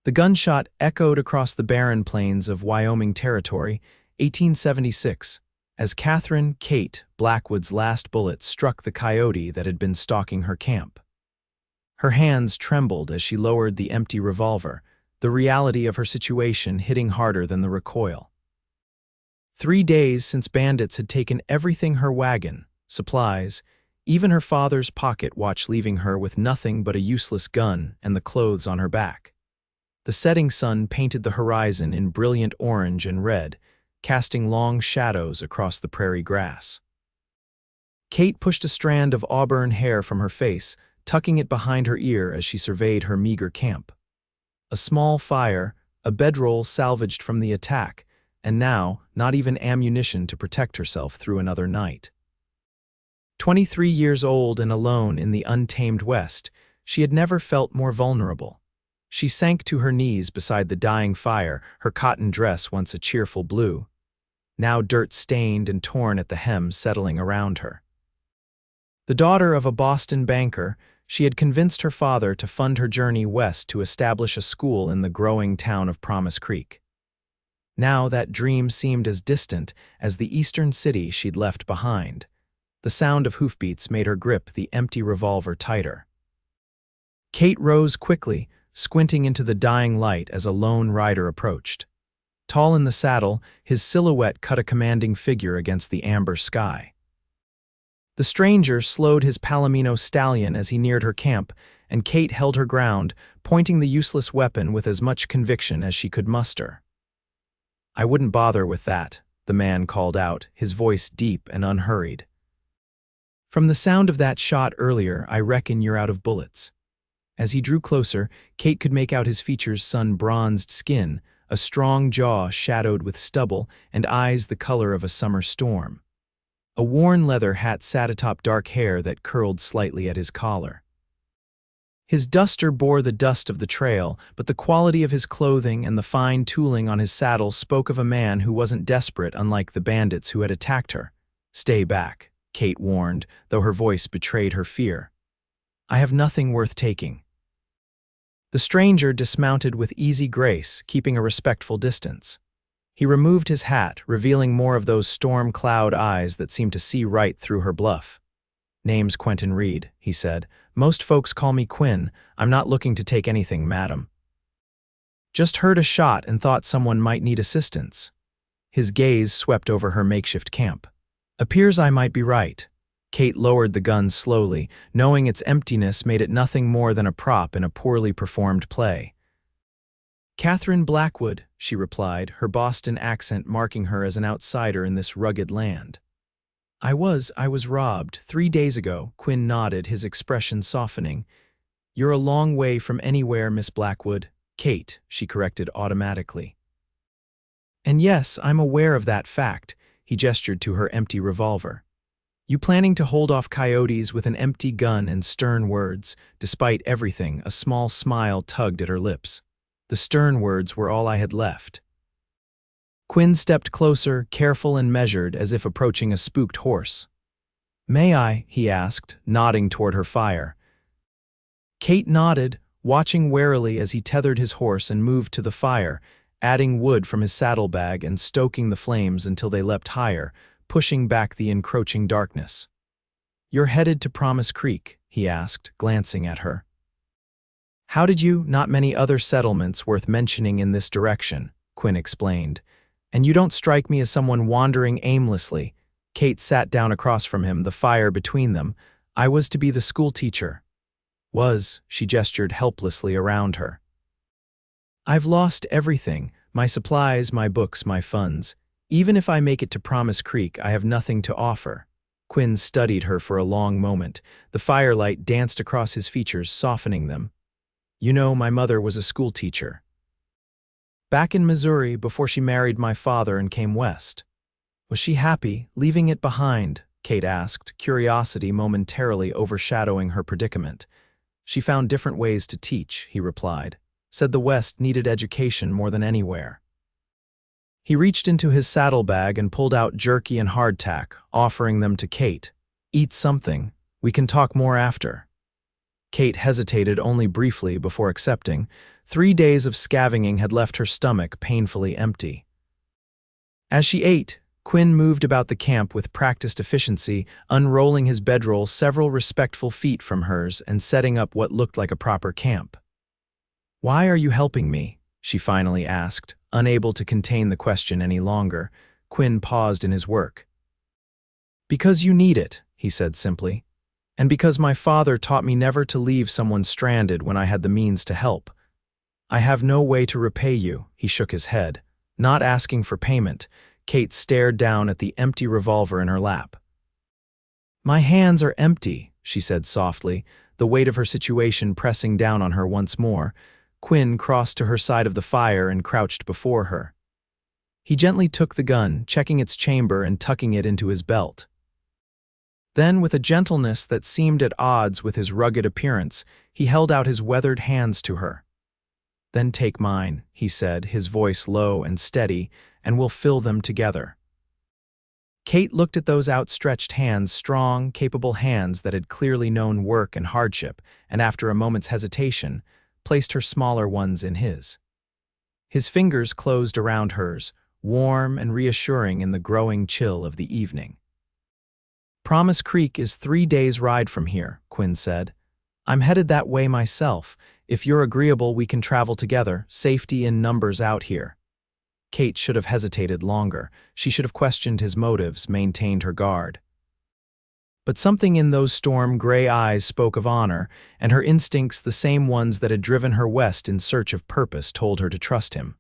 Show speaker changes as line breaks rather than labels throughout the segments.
The gunshot echoed across the barren plains of Wyoming Territory, 1876, as Katherine Kate Blackwood's last bullet struck the coyote that had been stalking her camp. Her hands trembled as she lowered the empty revolver, the reality of her situation hitting harder than the recoil. 3 days since bandits had taken everything: her wagon, supplies, even her father's pocket watch, leaving her with nothing but a useless gun and the clothes on her back. The setting sun painted the horizon in brilliant orange and red, casting long shadows across the prairie grass. Kate pushed a strand of auburn hair from her face, tucking it behind her ear as she surveyed her meager camp. A small fire, a bedroll salvaged from the attack, and now not even ammunition to protect herself through another night. 23 years old and alone in the untamed West, she had never felt more vulnerable. She sank to her knees beside the dying fire, her cotton dress, once a cheerful blue, now dirt-stained and torn at the hem, settling around her. The daughter of a Boston banker, she had convinced her father to fund her journey west to establish a school in the growing town of Promise Creek. Now that dream seemed as distant as the eastern city she'd left behind. The sound of hoofbeats made her grip the empty revolver tighter. Kate rose quickly, squinting into the dying light as a lone rider approached. Tall in the saddle, his silhouette cut a commanding figure against the amber sky. The stranger slowed his Palomino stallion as he neared her camp, and Kate held her ground, pointing the useless weapon with as much conviction as she could muster. "I wouldn't bother with that," the man called out, his voice deep and unhurried. "From the sound of that shot earlier, I reckon you're out of bullets." As he drew closer, Kate could make out his features: sun-bronzed skin, a strong jaw shadowed with stubble, and eyes the color of a summer storm. A worn leather hat sat atop dark hair that curled slightly at his collar. His duster bore the dust of the trail, but the quality of his clothing and the fine tooling on his saddle spoke of a man who wasn't desperate, unlike the bandits who had attacked her. "Stay back," Kate warned, though her voice betrayed her fear. "I have nothing worth taking." The stranger dismounted with easy grace, keeping a respectful distance. He removed his hat, revealing more of those storm cloud eyes that seemed to see right through her bluff. "Name's Quinn Reed," he said. "Most folks call me Quinn. I'm not looking to take anything, madam. Just heard a shot and thought someone might need assistance." His gaze swept over her makeshift camp. "Appears I might be right." Kate lowered the gun slowly, knowing its emptiness made it nothing more than a prop in a poorly performed play. "Katherine Blackwood," she replied, her Boston accent marking her as an outsider in this rugged land. I was robbed 3 days ago," Quinn nodded, his expression softening. "You're a long way from anywhere, Miss Blackwood." "Kate," she corrected automatically. "And yes, I'm aware of that fact," he gestured to her empty revolver. "You planning to hold off coyotes with an empty gun and stern words?" Despite everything, a small smile tugged at her lips. The stern words were all I had left. Quinn stepped closer, careful and measured, as if approaching a spooked horse. "May I?" he asked, nodding toward her fire. Kate nodded, watching warily as he tethered his horse and moved to the fire, adding wood from his saddlebag and stoking the flames until they leapt higher, pushing back the encroaching darkness. "You're headed to Promise Creek?" he asked, glancing at her. "How did you? Not many other settlements worth mentioning in this direction," Quinn explained. "And you don't strike me as someone wandering aimlessly." Kate sat down across from him, the fire between them. "I was to be the school teacher." "Was," she gestured helplessly around her. "I've lost everything, my supplies, my books, my funds. Even if I make it to Promise Creek, I have nothing to offer." Quinn studied her for a long moment. The firelight danced across his features, softening them. "You know, my mother was a school teacher. Back in Missouri before she married my father and came west." "Was she happy, leaving it behind?" Kate asked, curiosity momentarily overshadowing her predicament. "She found different ways to teach," he replied. "Said the West needed education more than anywhere." He reached into his saddlebag and pulled out jerky and hardtack, offering them to Kate. "Eat something. We can talk more after." Kate hesitated only briefly before accepting. 3 days of scavenging had left her stomach painfully empty. As she ate, Quinn moved about the camp with practiced efficiency, unrolling his bedroll several respectful feet from hers and setting up what looked like a proper camp. "Why are you helping me?" she finally asked, unable to contain the question any longer. Quinn paused in his work. "Because you need it," he said simply. "And because my father taught me never to leave someone stranded when I had the means to help. I have no way to repay you," he shook his head. Not asking for payment, Kate stared down at the empty revolver in her lap. "My hands are empty," she said softly, the weight of her situation pressing down on her once more. Quinn crossed to her side of the fire and crouched before her. He gently took the gun, checking its chamber and tucking it into his belt. Then, with a gentleness that seemed at odds with his rugged appearance, he held out his weathered hands to her. "Then take mine," he said, his voice low and steady, "and we'll fill them together." Kate looked at those outstretched hands, strong, capable hands that had clearly known work and hardship, and after a moment's hesitation, placed her smaller ones in his. His fingers closed around hers, warm and reassuring in the growing chill of the evening. "Promise Creek is 3 days' ride from here," Quinn said. "I'm headed that way myself. If you're agreeable, we can travel together. Safety in numbers out here." Kate should have hesitated longer. She should have questioned his motives, maintained her guard. But something in those storm-gray eyes spoke of honor, and her instincts, the same ones that had driven her west in search of purpose, told her to trust him.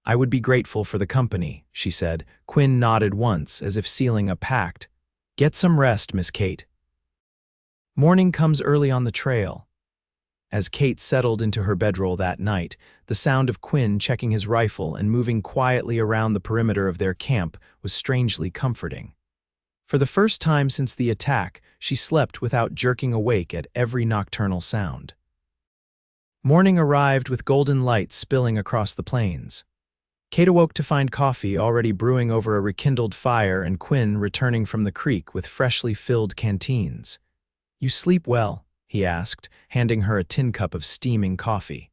"I would be grateful for the company," she said. Quinn nodded once, as if sealing a pact. "Get some rest, Miss Kate." Morning comes early on the trail. As Kate settled into her bedroll that night, the sound of Quinn checking his rifle and moving quietly around the perimeter of their camp was strangely comforting. For the first time since the attack, she slept without jerking awake at every nocturnal sound. Morning arrived with golden light spilling across the plains. Kate awoke to find coffee already brewing over a rekindled fire and Quinn returning from the creek with freshly filled canteens. "You sleep well?" he asked, handing her a tin cup of steaming coffee.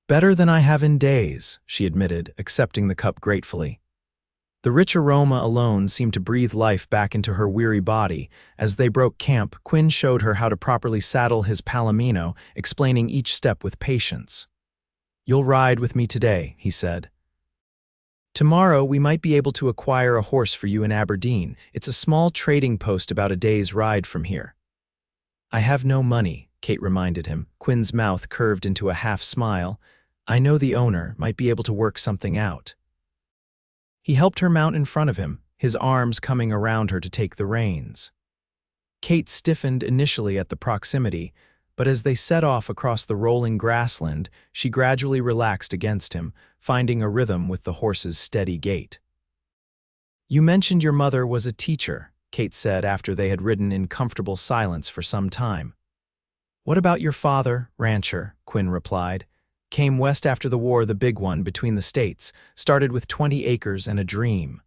"Better than I have in days," she admitted, accepting the cup gratefully. The rich aroma alone seemed to breathe life back into her weary body. As they broke camp, Quinn showed her how to properly saddle his palomino, explaining each step with patience. "You'll ride with me today," he said. "Tomorrow we might be able to acquire a horse for you in Aberdeen. It's a small trading post about a day's ride from here." "I have no money," Kate reminded him. Quinn's mouth curved into a half-smile. "I know the owner might be able to work something out." He helped her mount in front of him, his arms coming around her to take the reins. Kate stiffened initially at the proximity, but as they set off across the rolling grassland, she gradually relaxed against him, finding a rhythm with the horse's steady gait. "You mentioned your mother was a teacher," Kate said after they had ridden in comfortable silence for some time. "What about your father, rancher?" Quinn replied. "Came west after the war, the big one between the states, started with 20 acres and a dream.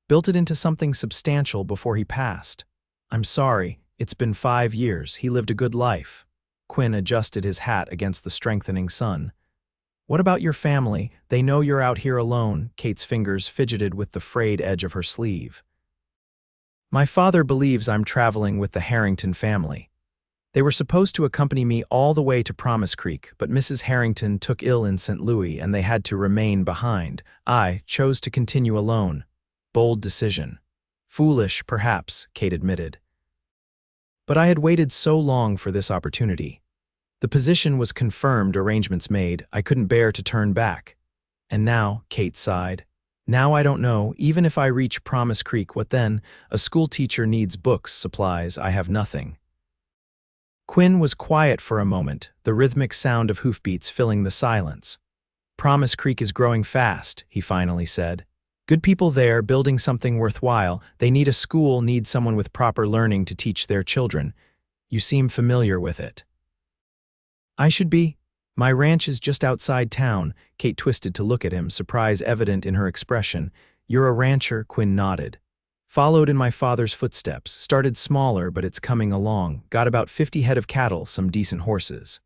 Built it into something substantial before he passed. I'm sorry, it's been 5 years. He lived a good life." Quinn adjusted his hat against the strengthening sun. "What about your family? They know you're out here alone." Kate's fingers fidgeted with the frayed edge of her sleeve. "My father believes I'm traveling with the Harrington family. They were supposed to accompany me all the way to Promise Creek, but Mrs. Harrington took ill in St. Louis and they had to remain behind. I chose to continue alone. Bold decision. Foolish, perhaps," Kate admitted. "But I had waited so long for this opportunity. The position was confirmed, arrangements made. I couldn't bear to turn back. And now," Kate sighed, "now I don't know, even if I reach Promise Creek, what then? A school teacher needs books, supplies. I have nothing." Quinn was quiet for a moment, the rhythmic sound of hoofbeats filling the silence. "Promise Creek is growing fast," he finally said. "Good people there, building something worthwhile. They need a school, need someone with proper learning to teach their children. You seem familiar with it." "I should be. My ranch is just outside town." Kate twisted to look at him, surprise evident in her expression. "You're a rancher?" Quinn nodded. Followed in my father's footsteps, started smaller but it's coming along, got about 50 head of cattle, some decent horses.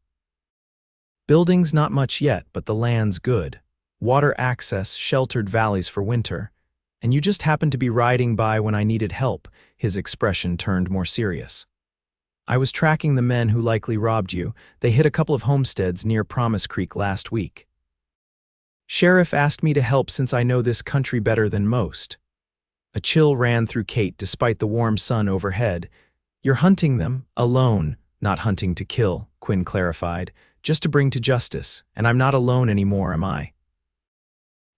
Buildings not much yet, but the land's good. Water access, sheltered valleys for winter. And you just happened to be riding by when I needed help. His expression turned more serious. I was tracking the men who likely robbed you. They hit a couple of homesteads near Promise Creek last week. Sheriff asked me to help since I know this country better than most. A chill ran through Kate despite the warm sun overhead. You're hunting them, alone, not hunting to kill, Quinn clarified, just to bring to justice, and I'm not alone anymore, am I?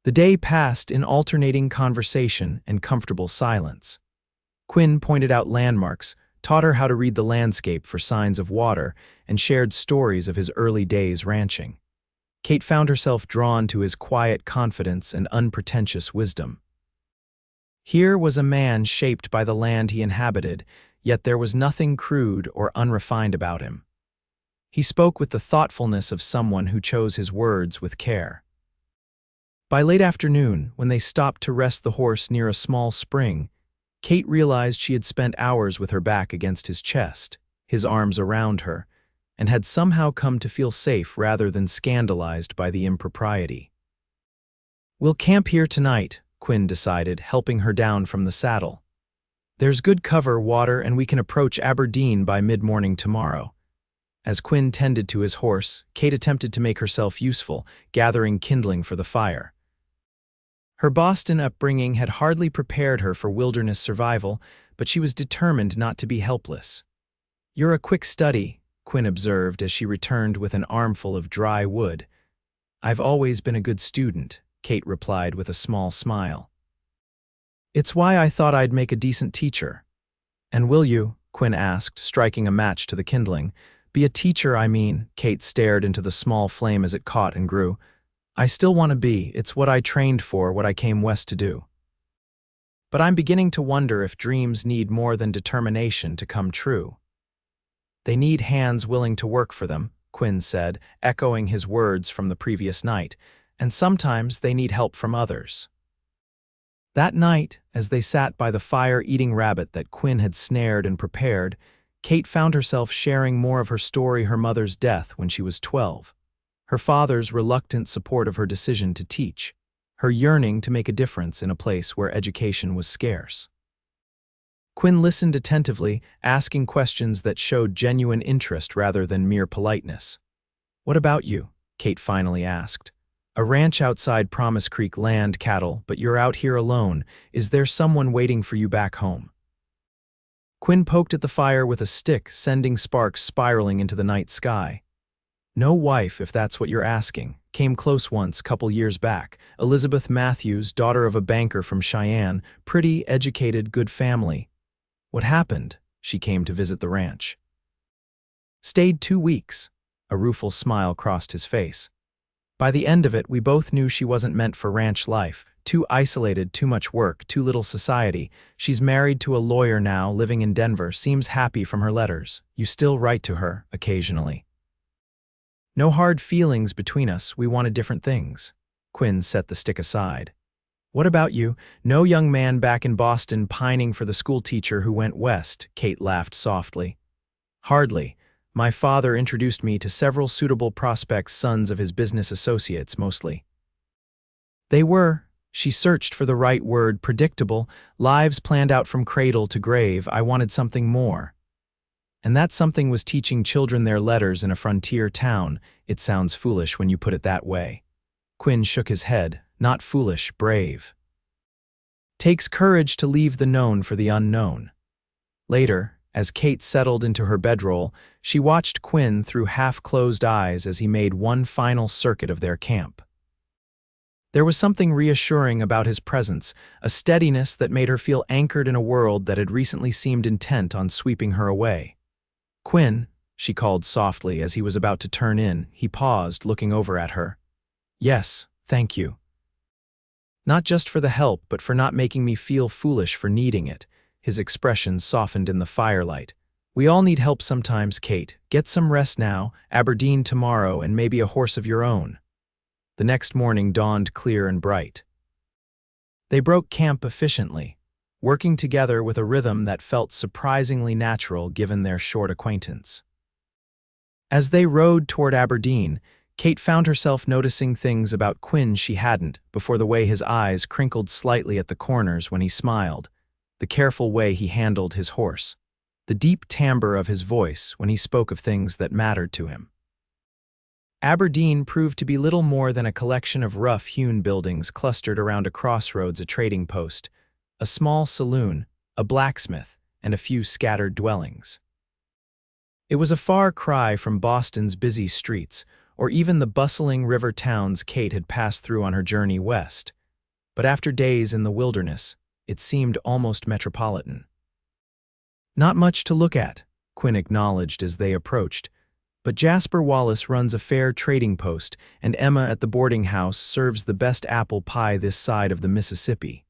The day passed in alternating conversation and comfortable silence. Quinn pointed out landmarks, taught her how to read the landscape for signs of water, and shared stories of his early days ranching. Kate found herself drawn to his quiet confidence and unpretentious wisdom. Here was a man shaped by the land he inhabited, yet there was nothing crude or unrefined about him. He spoke with the thoughtfulness of someone who chose his words with care. By late afternoon, when they stopped to rest the horse near a small spring, Kate realized she had spent hours with her back against his chest, his arms around her, and had somehow come to feel safe rather than scandalized by the impropriety. "We'll camp here tonight," Quinn decided, helping her down from the saddle. "There's good cover, water, and we can approach Aberdeen by mid-morning tomorrow." As Quinn tended to his horse, Kate attempted to make herself useful, gathering kindling for the fire. Her Boston upbringing had hardly prepared her for wilderness survival, but she was determined not to be helpless. "You're a quick study," Quinn observed as she returned with an armful of dry wood. "I've always been a good student," Kate replied with a small smile. "It's why I thought I'd make a decent teacher." "And will you?" Quinn asked, striking a match to the kindling. "Be a teacher, I mean." Kate stared into the small flame as it caught and grew. "I still want to be. It's what I trained for, what I came west to do. But I'm beginning to wonder if dreams need more than determination to come true." "They need hands willing to work for them," Quinn said, echoing his words from the previous night, "and sometimes they need help from others." That night, as they sat by the fire eating rabbit that Quinn had snared and prepared, Kate found herself sharing more of her story, her mother's death when she was 12, her father's reluctant support of her decision to teach, her yearning to make a difference in a place where education was scarce. Quinn listened attentively, asking questions that showed genuine interest rather than mere politeness. "What about you?" Kate finally asked. "A ranch outside Promise Creek, land, cattle, but you're out here alone. Is there someone waiting for you back home?" Quinn poked at the fire with a stick, sending sparks spiraling into the night sky. "No wife, if that's what you're asking. Came close once, couple years back. Elizabeth Matthews, daughter of a banker from Cheyenne, pretty, educated, good family. What happened? She came to visit the ranch." "Stayed 2 weeks." A rueful smile crossed his face. "By the end of it, we both knew she wasn't meant for ranch life. Too isolated, too much work, too little society. She's married to a lawyer now, living in Denver, seems happy from her letters. You still write to her, occasionally." "No hard feelings between us, we wanted different things." Quinn set the stick aside. "What about you? No young man back in Boston pining for the school teacher who went west," Kate laughed softly. "Hardly. My father introduced me to several suitable prospects, sons of his business associates mostly. They were," she searched for the right word, "predictable, lives planned out from cradle to grave. I wanted something more. And that something was teaching children their letters in a frontier town. It sounds foolish when you put it that way." Quinn shook his head. "Not foolish, brave. Takes courage to leave the known for the unknown." Later, as Kate settled into her bedroll, she watched Quinn through half-closed eyes as he made one final circuit of their camp. There was something reassuring about his presence, a steadiness that made her feel anchored in a world that had recently seemed intent on sweeping her away. "Quinn," she called softly as he was about to turn in. He paused, looking over at her. "Yes, thank you. Not just for the help, but for not making me feel foolish for needing it." His expression softened in the firelight. "We all need help sometimes, Kate. Get some rest now, Aberdeen tomorrow, and maybe a horse of your own." The next morning dawned clear and bright. They broke camp efficiently. working together with a rhythm that felt surprisingly natural given their short acquaintance. As they rode toward Aberdeen, Kate found herself noticing things about Quinn she hadn't before: the way his eyes crinkled slightly at the corners when he smiled, the careful way he handled his horse, the deep timbre of his voice when he spoke of things that mattered to him. Aberdeen proved to be little more than a collection of rough-hewn buildings clustered around a crossroads: a trading post, a small saloon, a blacksmith, and a few scattered dwellings. It was a far cry from Boston's busy streets, or even the bustling river towns Kate had passed through on her journey west, but after days in the wilderness, it seemed almost metropolitan. "Not much to look at," Quinn acknowledged as they approached, "but Jasper Wallace runs a fair trading post, and Emma at the boarding house serves the best apple pie this side of the Mississippi."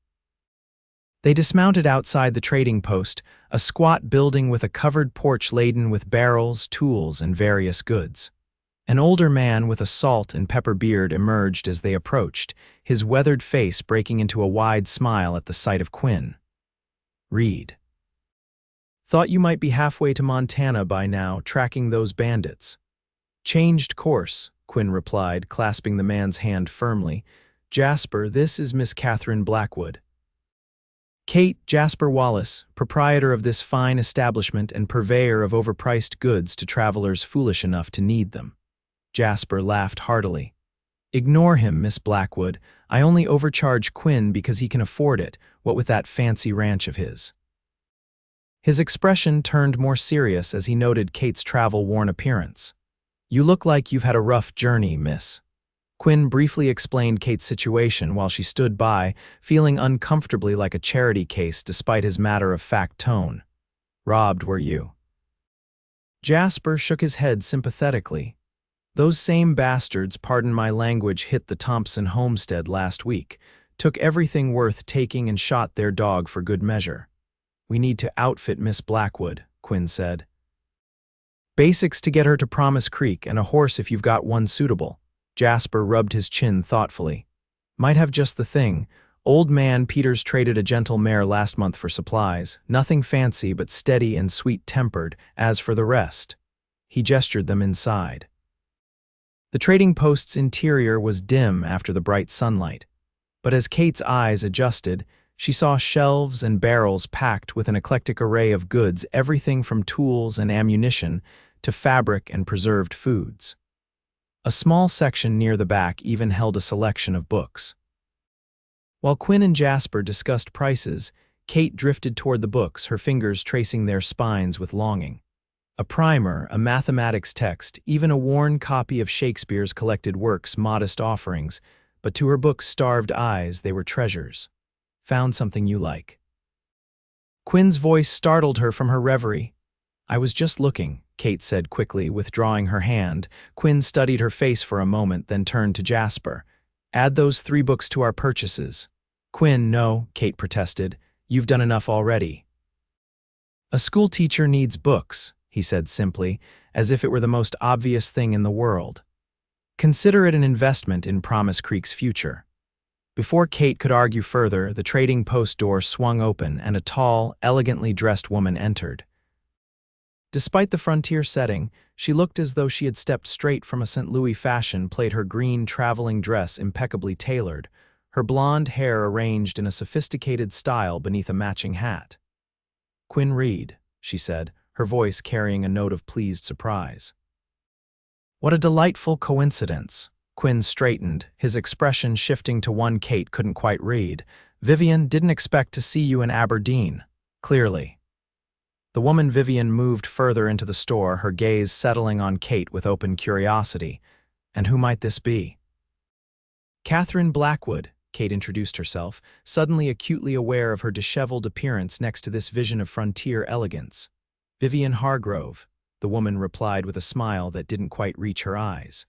They dismounted outside the trading post, a squat building with a covered porch laden with barrels, tools, and various goods. An older man with a salt and pepper beard emerged as they approached, his weathered face breaking into a wide smile at the sight of Quinn. "Reed. Thought you might be halfway to Montana by now, tracking those bandits." "Changed course," Quinn replied, clasping the man's hand firmly. "Jasper, this is Miss Katherine Blackwood." Kate, Jasper Wallace, proprietor of this fine establishment and purveyor of overpriced goods to travelers foolish enough to need them. Jasper laughed heartily. "Ignore him, Miss Blackwood. I only overcharge Quinn because he can afford it, what with that fancy ranch of his." His expression turned more serious as he noted Kate's travel-worn appearance. "You look like you've had a rough journey, miss." Quinn briefly explained Kate's situation while she stood by, feeling uncomfortably like a charity case despite his matter-of-fact tone. "Robbed, were you?" Jasper shook his head sympathetically. "Those same bastards, pardon my language, hit the Thompson homestead last week, took everything worth taking and shot their dog for good measure. We need to outfit Miss Blackwood," Quinn said. "Basics to get her to Promise Creek, and a horse if you've got one suitable." Jasper rubbed his chin thoughtfully. "Might have just the thing. Old man Peters traded a gentle mare last month for supplies. Nothing fancy, but steady and sweet-tempered. As for the rest," he gestured them inside. The trading post's interior was dim after the bright sunlight, but as Kate's eyes adjusted, she saw shelves and barrels packed with an eclectic array of goods, everything from tools and ammunition to fabric and preserved foods. A small section near the back even held a selection of books. While Quinn and Jasper discussed prices, Kate drifted toward the books, her fingers tracing their spines with longing. A primer, a mathematics text, even a worn copy of Shakespeare's collected works, modest offerings, but to her book-starved eyes they were treasures. "Found something you like?" Quinn's voice startled her from her reverie. "I was just looking," Kate said quickly, withdrawing her hand. Quinn studied her face for a moment, then turned to Jasper. "Add those 3 books to our purchases." "Quinn, no," Kate protested. "You've done enough already." "A schoolteacher needs books," he said simply, as if it were the most obvious thing in the world. "Consider it an investment in Promise Creek's future." Before Kate could argue further, the trading post door swung open and a tall, elegantly dressed woman entered. Despite the frontier setting, she looked as though she had stepped straight from a St. Louis fashion plate, her green traveling dress impeccably tailored, her blonde hair arranged in a sophisticated style beneath a matching hat. "Quinn Reed," she said, her voice carrying a note of pleased surprise. "What a delightful coincidence." Quinn straightened, his expression shifting to one Kate couldn't quite read. "Vivian, didn't expect to see you in Aberdeen. Clearly." The woman Vivian moved further into the store, her gaze settling on Kate with open curiosity. "And who might this be?" "Katherine Blackwood," Kate introduced herself, suddenly acutely aware of her disheveled appearance next to this vision of frontier elegance. "Vivian Hargrove," the woman replied with a smile that didn't quite reach her eyes.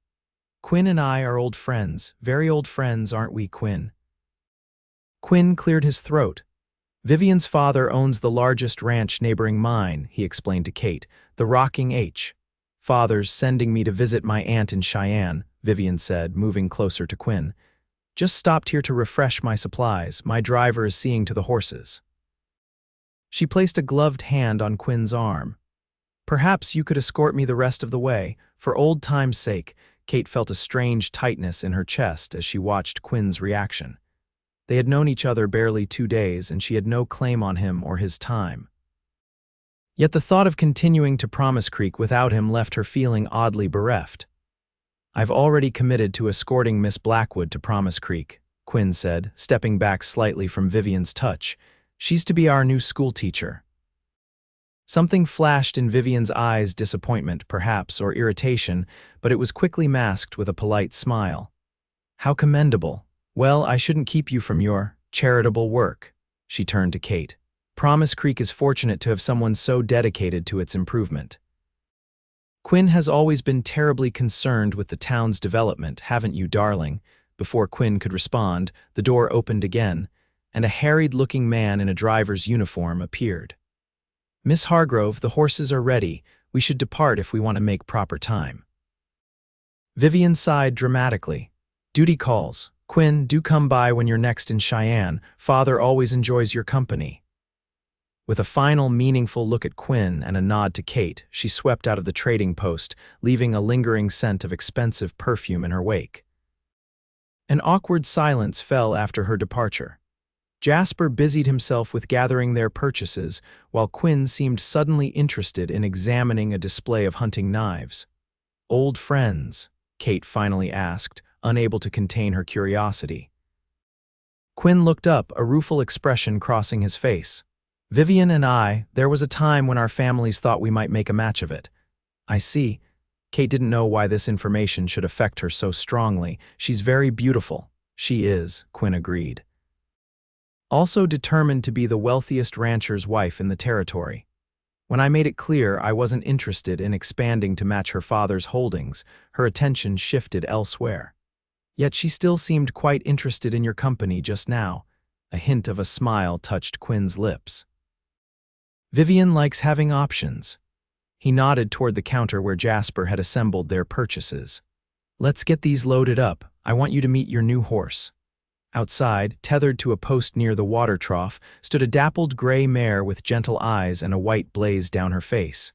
"Quinn and I are old friends, very old friends, aren't we, Quinn?" Quinn cleared his throat. "Vivian's father owns the largest ranch neighboring mine," he explained to Kate, "the Rocking H. Father's sending me to visit my aunt in Cheyenne," Vivian said, moving closer to Quinn. "Just stopped here to refresh my supplies. My driver is seeing to the horses." She placed a gloved hand on Quinn's arm. "Perhaps you could escort me the rest of the way. For old time's sake." Kate felt a strange tightness in her chest as she watched Quinn's reaction. They had known each other barely 2 days, and she had no claim on him or his time. Yet the thought of continuing to Promise Creek without him left her feeling oddly bereft. "I've already committed to escorting Miss Blackwood to Promise Creek," Quinn said, stepping back slightly from Vivian's touch. "She's to be our new schoolteacher." Something flashed in Vivian's eyes, disappointment, perhaps, or irritation, but it was quickly masked with a polite smile. "How commendable. Well, I shouldn't keep you from your charitable work." She turned to Kate. "Promise Creek is fortunate to have someone so dedicated to its improvement." "Quinn has always been terribly concerned with the town's development, haven't you, darling?" Before Quinn could respond, the door opened again, and a harried-looking man in a driver's uniform appeared. "Miss Hargrove, the horses are ready. We should depart if we want to make proper time." Vivian sighed dramatically. "Duty calls. Quinn, do come by when you're next in Cheyenne. Father always enjoys your company." With a final meaningful look at Quinn and a nod to Kate, she swept out of the trading post, leaving a lingering scent of expensive perfume in her wake. An awkward silence fell after her departure. Jasper busied himself with gathering their purchases, while Quinn seemed suddenly interested in examining a display of hunting knives. "Old friends?" Kate finally asked, unable to contain her curiosity. Quinn looked up, a rueful expression crossing his face. "Vivian and I, there was a time when our families thought we might make a match of it." "I see." Kate didn't know why this information should affect her so strongly. "She's very beautiful." "She is," Quinn agreed. "Also determined to be the wealthiest rancher's wife in the territory. When I made it clear I wasn't interested in expanding to match her father's holdings, her attention shifted elsewhere. Yet she still seemed quite interested in your company just now." A hint of a smile touched Quinn's lips. "Vivian likes having options." He nodded toward the counter where Jasper had assembled their purchases. "Let's get these loaded up. I want you to meet your new horse." Outside, tethered to a post near the water trough, stood a dappled gray mare with gentle eyes and a white blaze down her face.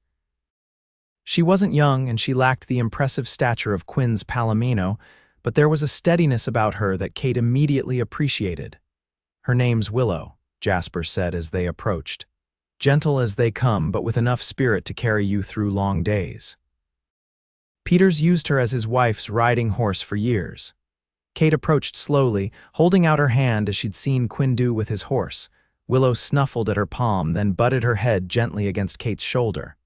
She wasn't young, and she lacked the impressive stature of Quinn's Palomino, but there was a steadiness about her that Kate immediately appreciated. "Her name's Willow," Jasper said as they approached. "Gentle as they come, but with enough spirit to carry you through long days." Peters used her as his wife's riding horse for years. Kate approached slowly, holding out her hand as she'd seen Quinn do with his horse. Willow snuffled at her palm, then butted her head gently against Kate's shoulder.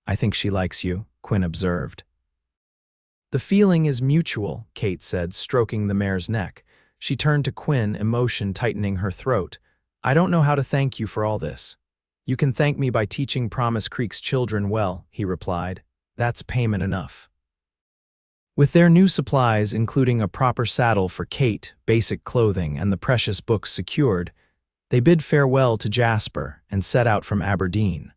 "I think she likes you," Quinn observed. "The feeling is mutual," Kate said, stroking the mare's neck. She turned to Quinn, emotion tightening her throat. "I don't know how to thank you for all this." "You can thank me by teaching Promise Creek's children well," he replied. "That's payment enough." With their new supplies, including a proper saddle for Kate, basic clothing, and the precious books secured, they bid farewell to Jasper and set out from Aberdeen.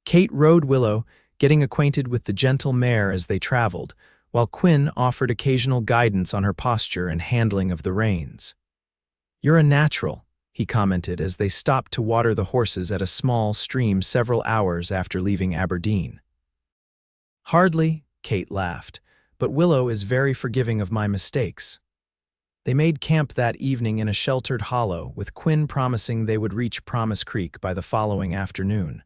Kate rode Willow, getting acquainted with the gentle mare as they traveled, while Quinn offered occasional guidance on her posture and handling of the reins. "You're a natural," he commented as they stopped to water the horses at a small stream several hours after leaving Aberdeen. "Hardly," Kate laughed, "but Willow is very forgiving of my mistakes." They made camp that evening in a sheltered hollow, with Quinn promising they would reach Promise Creek by the following afternoon.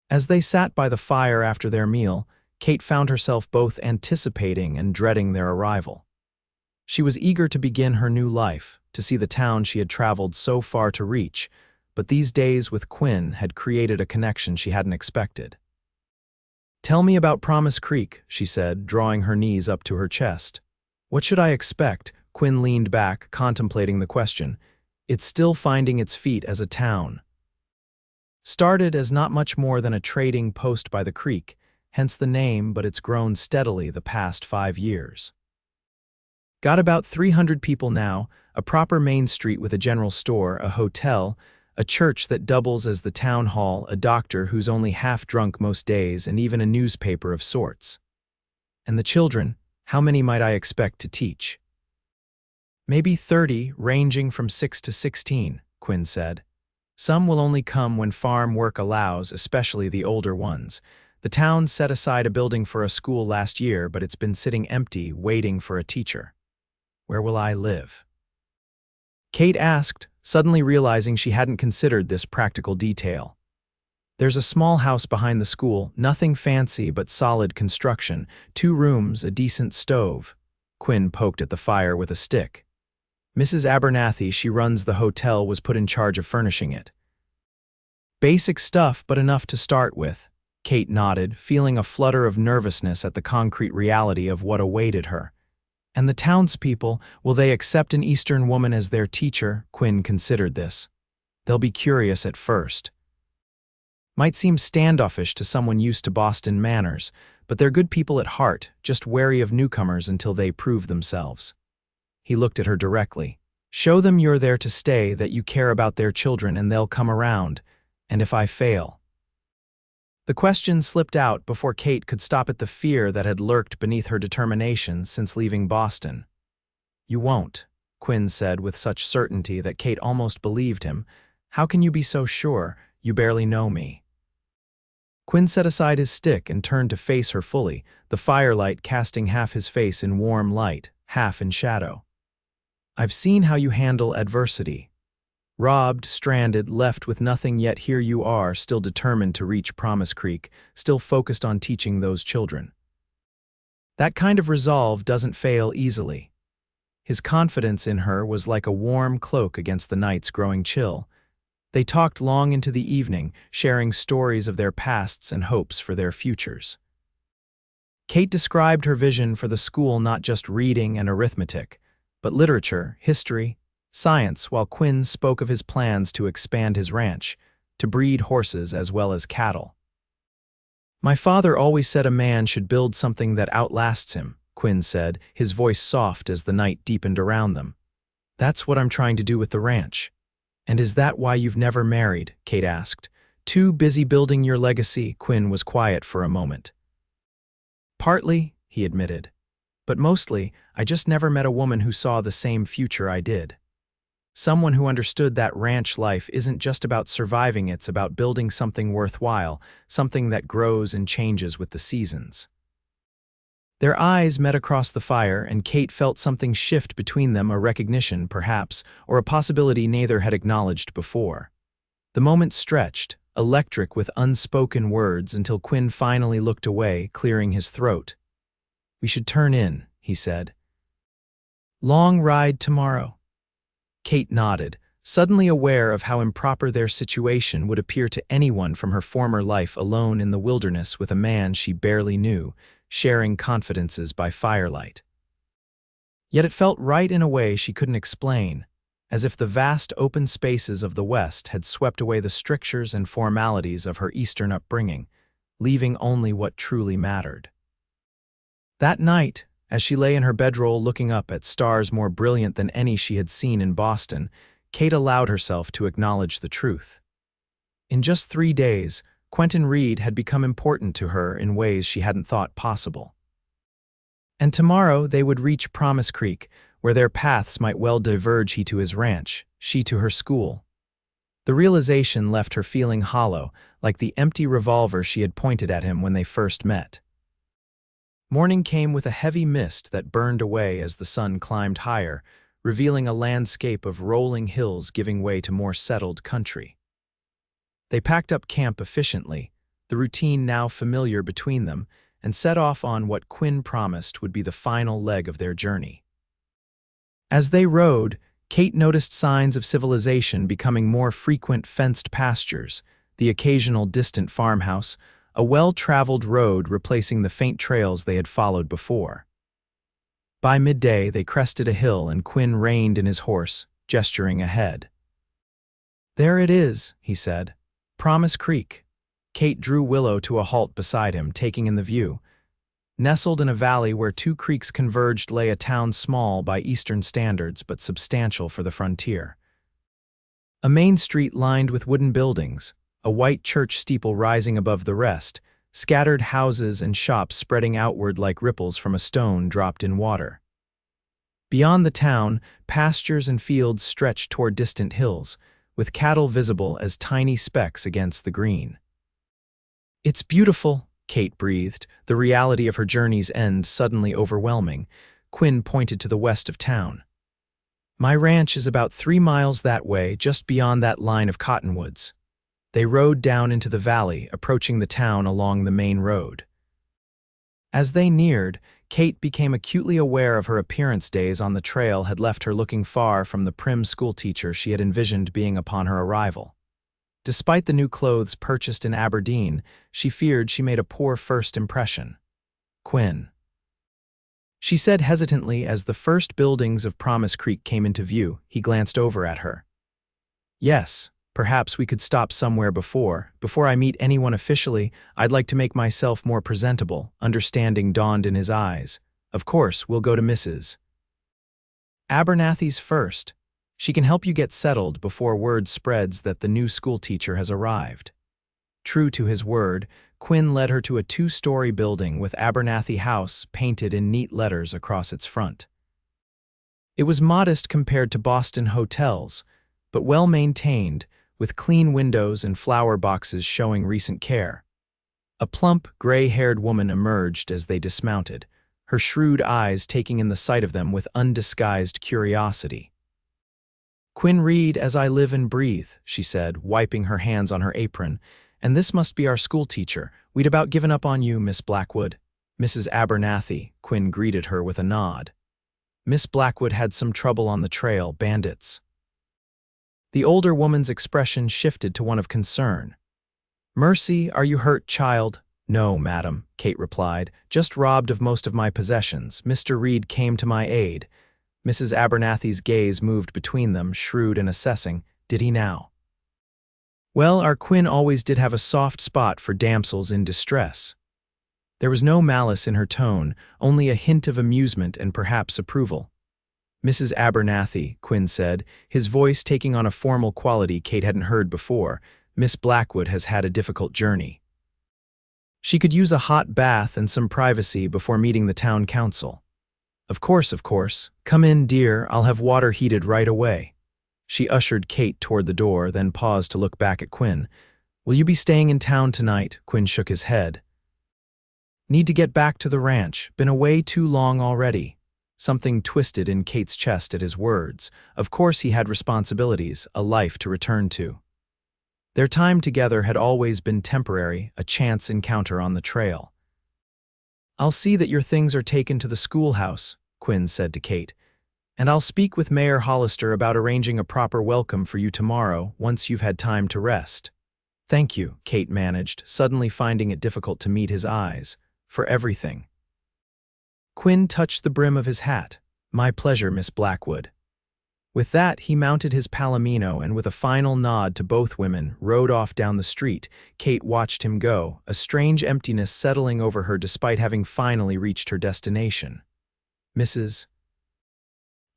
As they sat by the fire after their meal, Kate found herself both anticipating and dreading their arrival. She was eager to begin her new life, to see the town she had traveled so far to reach, but these days with Quinn had created a connection she hadn't expected. "Tell me about Promise Creek," she said, drawing her knees up to her chest. "What should I expect?" Quinn leaned back, contemplating the question. "It's still finding its feet as a town. Started as not much more than a trading post by the creek, hence the name, but it's grown steadily the past 5 years. Got about 300 people now, a proper main street with a general store, a hotel, a church that doubles as the town hall, a doctor who's only half drunk most days, and even a newspaper of sorts. And the children, how many might I expect to teach?" "Maybe 30, ranging from 6 to 16, Quinn said. Some will only come when farm work allows, especially the older ones. The town set aside a building for a school last year, but it's been sitting empty, waiting for a teacher. Where will I live? Kate asked, suddenly realizing she hadn't considered this practical detail. There's a small house behind the school, nothing fancy but solid construction, 2 rooms, a decent stove. Quinn poked at the fire with a stick. Mrs. Abernathy, she runs the hotel, was put in charge of furnishing it. Basic stuff, but enough to start with. Kate nodded, feeling a flutter of nervousness at the concrete reality of what awaited her. And the townspeople, will they accept an Eastern woman as their teacher? Quinn considered this. They'll be curious at first. Might seem standoffish to someone used to Boston manners, but they're good people at heart, just wary of newcomers until they prove themselves. He looked at her directly. Show them you're there to stay, that you care about their children, and they'll come around. And if I fail? The question slipped out before Kate could stop at the fear that had lurked beneath her determination since leaving Boston. You won't, Quinn said with such certainty that Kate almost believed him. How can you be so sure? You barely know me. Quinn set aside his stick and turned to face her fully, the firelight casting half his face in warm light, half in shadow. I've seen how you handle adversity. Robbed, stranded, left with nothing, yet here you are, still determined to reach Promise Creek, still focused on teaching those children. That kind of resolve doesn't fail easily. His confidence in her was like a warm cloak against the night's growing chill. They talked long into the evening, sharing stories of their pasts and hopes for their futures. Kate described her vision for the school, not just reading and arithmetic, but literature, history, science, while Quinn spoke of his plans to expand his ranch, to breed horses as well as cattle. My father always said a man should build something that outlasts him, Quinn said, his voice soft as the night deepened around them. That's what I'm trying to do with the ranch. And is that why you've never married? Kate asked. Too busy building your legacy? Quinn was quiet for a moment. Partly, he admitted. But mostly, I just never met a woman who saw the same future I did. Someone who understood that ranch life isn't just about surviving, it's about building something worthwhile, something that grows and changes with the seasons. Their eyes met across the fire, and Kate felt something shift between them, a recognition, perhaps, or a possibility neither had acknowledged before. The moment stretched, electric with unspoken words, until Quinn finally looked away, clearing his throat. We should turn in, he said. Long ride tomorrow. Kate nodded, suddenly aware of how improper their situation would appear to anyone from her former life, alone in the wilderness with a man she barely knew, sharing confidences by firelight. Yet it felt right in a way she couldn't explain, as if the vast open spaces of the West had swept away the strictures and formalities of her Eastern upbringing, leaving only what truly mattered. That night, as she lay in her bedroll looking up at stars more brilliant than any she had seen in Boston, Kate allowed herself to acknowledge the truth. In just 3 days, Quinn Reed had become important to her in ways she hadn't thought possible. And tomorrow they would reach Promise Creek, where their paths might well diverge, he to his ranch, she to her school. The realization left her feeling hollow, like the empty revolver she had pointed at him when they first met. Morning came with a heavy mist that burned away as the sun climbed higher, revealing a landscape of rolling hills giving way to more settled country. They packed up camp efficiently, the routine now familiar between them, and set off on what Quinn promised would be the final leg of their journey. As they rode, Kate noticed signs of civilization becoming more frequent: fenced pastures, the occasional distant farmhouse, a well-traveled road replacing the faint trails they had followed before. By midday, they crested a hill and Quinn reined in his horse, gesturing ahead. There it is, he said. Promise Creek. Kate drew Willow to a halt beside him, taking in the view. Nestled in a valley where 2 creeks converged lay a town small by Eastern standards but substantial for the frontier. A main street lined with wooden buildings, a white church steeple rising above the rest, scattered houses and shops spreading outward like ripples from a stone dropped in water. Beyond the town, pastures and fields stretched toward distant hills, with cattle visible as tiny specks against the green. "It's beautiful," Kate breathed, the reality of her journey's end suddenly overwhelming. Quinn pointed to the west of town. "My ranch is about 3 miles that way, just beyond that line of cottonwoods." They rode down into the valley, approaching the town along the main road. As they neared, Kate became acutely aware of her appearance. Days on the trail had left her looking far from the prim schoolteacher she had envisioned being upon her arrival. Despite the new clothes purchased in Aberdeen, she feared she made a poor first impression. "Quinn," she said hesitantly as the first buildings of Promise Creek came into view. He glanced over at her. "Yes, perhaps we could stop somewhere before I meet anyone officially. I'd like to make myself more presentable." Understanding dawned in his eyes. "Of course, we'll go to Mrs. Abernathy's first. She can help you get settled before word spreads that the new schoolteacher has arrived." True to his word, Quinn led her to a 2-story building with Abernathy House painted in neat letters across its front. It was modest compared to Boston hotels, but well-maintained, with clean windows and flower boxes showing recent care. A plump, gray-haired woman emerged as they dismounted, her shrewd eyes taking in the sight of them with undisguised curiosity. "Quinn Reed as I live and breathe," she said, wiping her hands on her apron. "And this must be our schoolteacher. We'd about given up on you, Miss Blackwood." "Mrs. Abernathy," Quinn greeted her with a nod. "Miss Blackwood had some trouble on the trail, bandits." The older woman's expression shifted to one of concern. "Mercy, are you hurt, child?" "No, madam," Kate replied, "just robbed of most of my possessions. Mr. Reed came to my aid." Mrs. Abernathy's gaze moved between them, shrewd and assessing. "Did he now?" "Well, our Quinn always did have a soft spot for damsels in distress." There was no malice in her tone, only a hint of amusement and perhaps approval. "Mrs. Abernathy," Quinn said, his voice taking on a formal quality Kate hadn't heard before, "Miss Blackwood has had a difficult journey. She could use a hot bath and some privacy before meeting the town council." Of course. Come in, dear, I'll have water heated right away." She ushered Kate toward the door, then paused to look back at Quinn. "Will you be staying in town tonight?" Quinn shook his head. "Need to get back to the ranch. Been away too long already." Something twisted in Kate's chest at his words. Of course he had responsibilities, a life to return to. Their time together had always been temporary, a chance encounter on the trail. "I'll see that your things are taken to the schoolhouse," Quinn said to Kate. "And I'll speak with Mayor Hollister about arranging a proper welcome for you tomorrow, once you've had time to rest." "Thank you," Kate managed, suddenly finding it difficult to meet his eyes. "For everything." Quinn touched the brim of his hat. "My pleasure, Miss Blackwood." With that, he mounted his palomino and with a final nod to both women, rode off down the street. Kate watched him go, a strange emptiness settling over her despite having finally reached her destination. Mrs.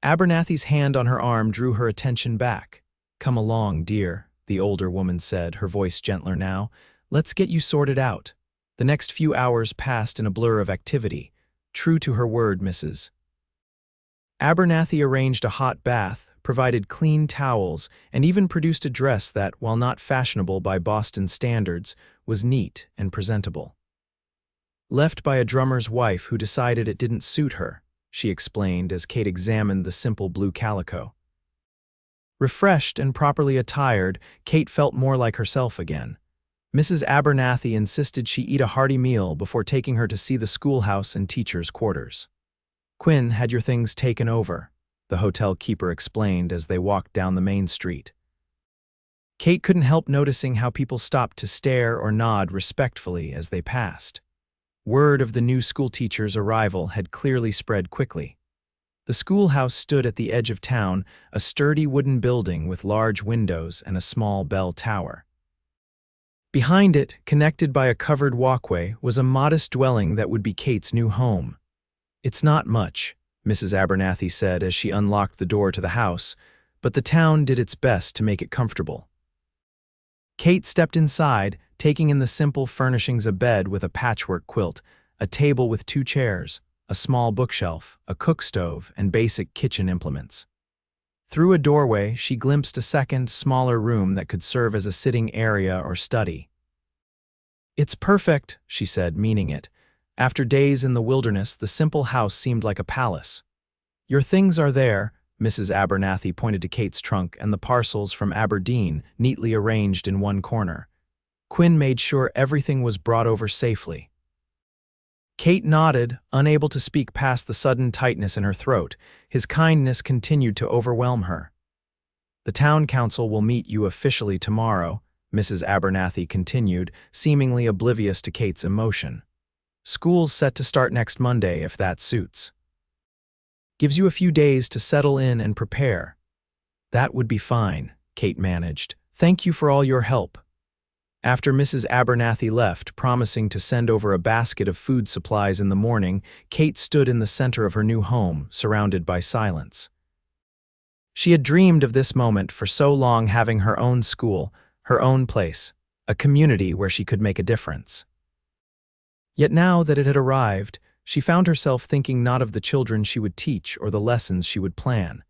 Abernathy's hand on her arm drew her attention back. "Come along, dear," the older woman said, her voice gentler now. "Let's get you sorted out." The next few hours passed in a blur of activity. True to her word, Mrs. Abernathy arranged a hot bath, provided clean towels, and even produced a dress that, while not fashionable by Boston standards, was neat and presentable. "Left by a drummer's wife who decided it didn't suit her," she explained as Kate examined the simple blue calico. Refreshed and properly attired, Kate felt more like herself again. Mrs. Abernathy insisted she eat a hearty meal before taking her to see the schoolhouse and teachers' quarters. "Quinn had your things taken over," the hotel keeper explained as they walked down the main street. Kate couldn't help noticing how people stopped to stare or nod respectfully as they passed. Word of the new schoolteacher's arrival had clearly spread quickly. The schoolhouse stood at the edge of town, a sturdy wooden building with large windows and a small bell tower. Behind it, connected by a covered walkway, was a modest dwelling that would be Kate's new home. "It's not much," Mrs. Abernathy said as she unlocked the door to the house, "but the town did its best to make it comfortable." Kate stepped inside, taking in the simple furnishings: a bed with a patchwork quilt, a table with 2 chairs, a small bookshelf, a cook stove, and basic kitchen implements. Through a doorway, she glimpsed a second, smaller room that could serve as a sitting area or study. "It's perfect," she said, meaning it. After days in the wilderness, the simple house seemed like a palace. "Your things are there," Mrs. Abernathy pointed to Kate's trunk and the parcels from Aberdeen, neatly arranged in one corner. Quinn made sure everything was brought over safely. Kate nodded, unable to speak past the sudden tightness in her throat. His kindness continued to overwhelm her. "The town council will meet you officially tomorrow," Mrs. Abernathy continued, seemingly oblivious to Kate's emotion. "School's set to start next Monday, if that suits. Gives you a few days to settle in and prepare." "That would be fine," Kate managed. "Thank you for all your help." After Mrs. Abernathy left, promising to send over a basket of food supplies in the morning, Kate stood in the center of her new home, surrounded by silence. She had dreamed of this moment for so long, having her own school, her own place, a community where she could make a difference. Yet now that it had arrived, she found herself thinking not of the children she would teach or the lessons she would plan,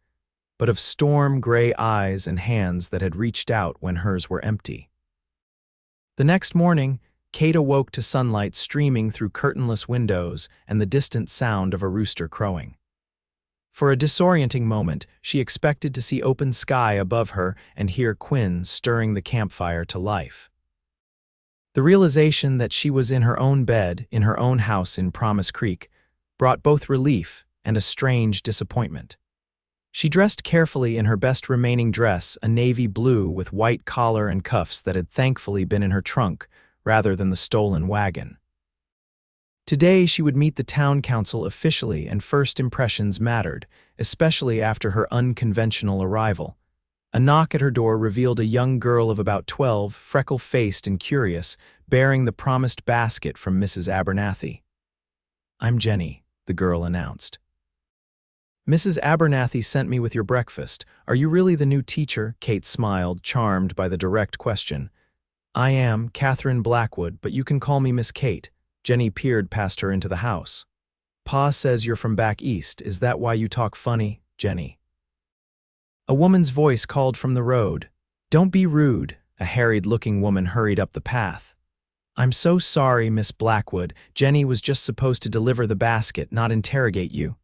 but of storm-gray eyes and hands that had reached out when hers were empty. The next morning, Kate awoke to sunlight streaming through curtainless windows and the distant sound of a rooster crowing. For a disorienting moment, she expected to see open sky above her and hear Quinn stirring the campfire to life. The realization that she was in her own bed, in her own house in Promise Creek, brought both relief and a strange disappointment. She dressed carefully in her best remaining dress, a navy blue with white collar and cuffs that had thankfully been in her trunk rather than the stolen wagon. Today she would meet the town council officially, and first impressions mattered, especially after her unconventional arrival. A knock at her door revealed a young girl of about 12, freckle-faced and curious, bearing the promised basket from Mrs. Abernathy. "I'm Jenny," the girl announced. "Mrs. Abernathy sent me with your breakfast. Are you really the new teacher?" Kate smiled, charmed by the direct question. "I am, Katherine Blackwood, but you can call me Miss Kate." Jenny peered past her into the house. "Pa says you're from back east. Is that why you talk funny, Jenny?" A woman's voice called from the road. "Don't be rude." A harried-looking woman hurried up the path. "I'm so sorry, Miss Blackwood. Jenny was just supposed to deliver the basket, not interrogate you."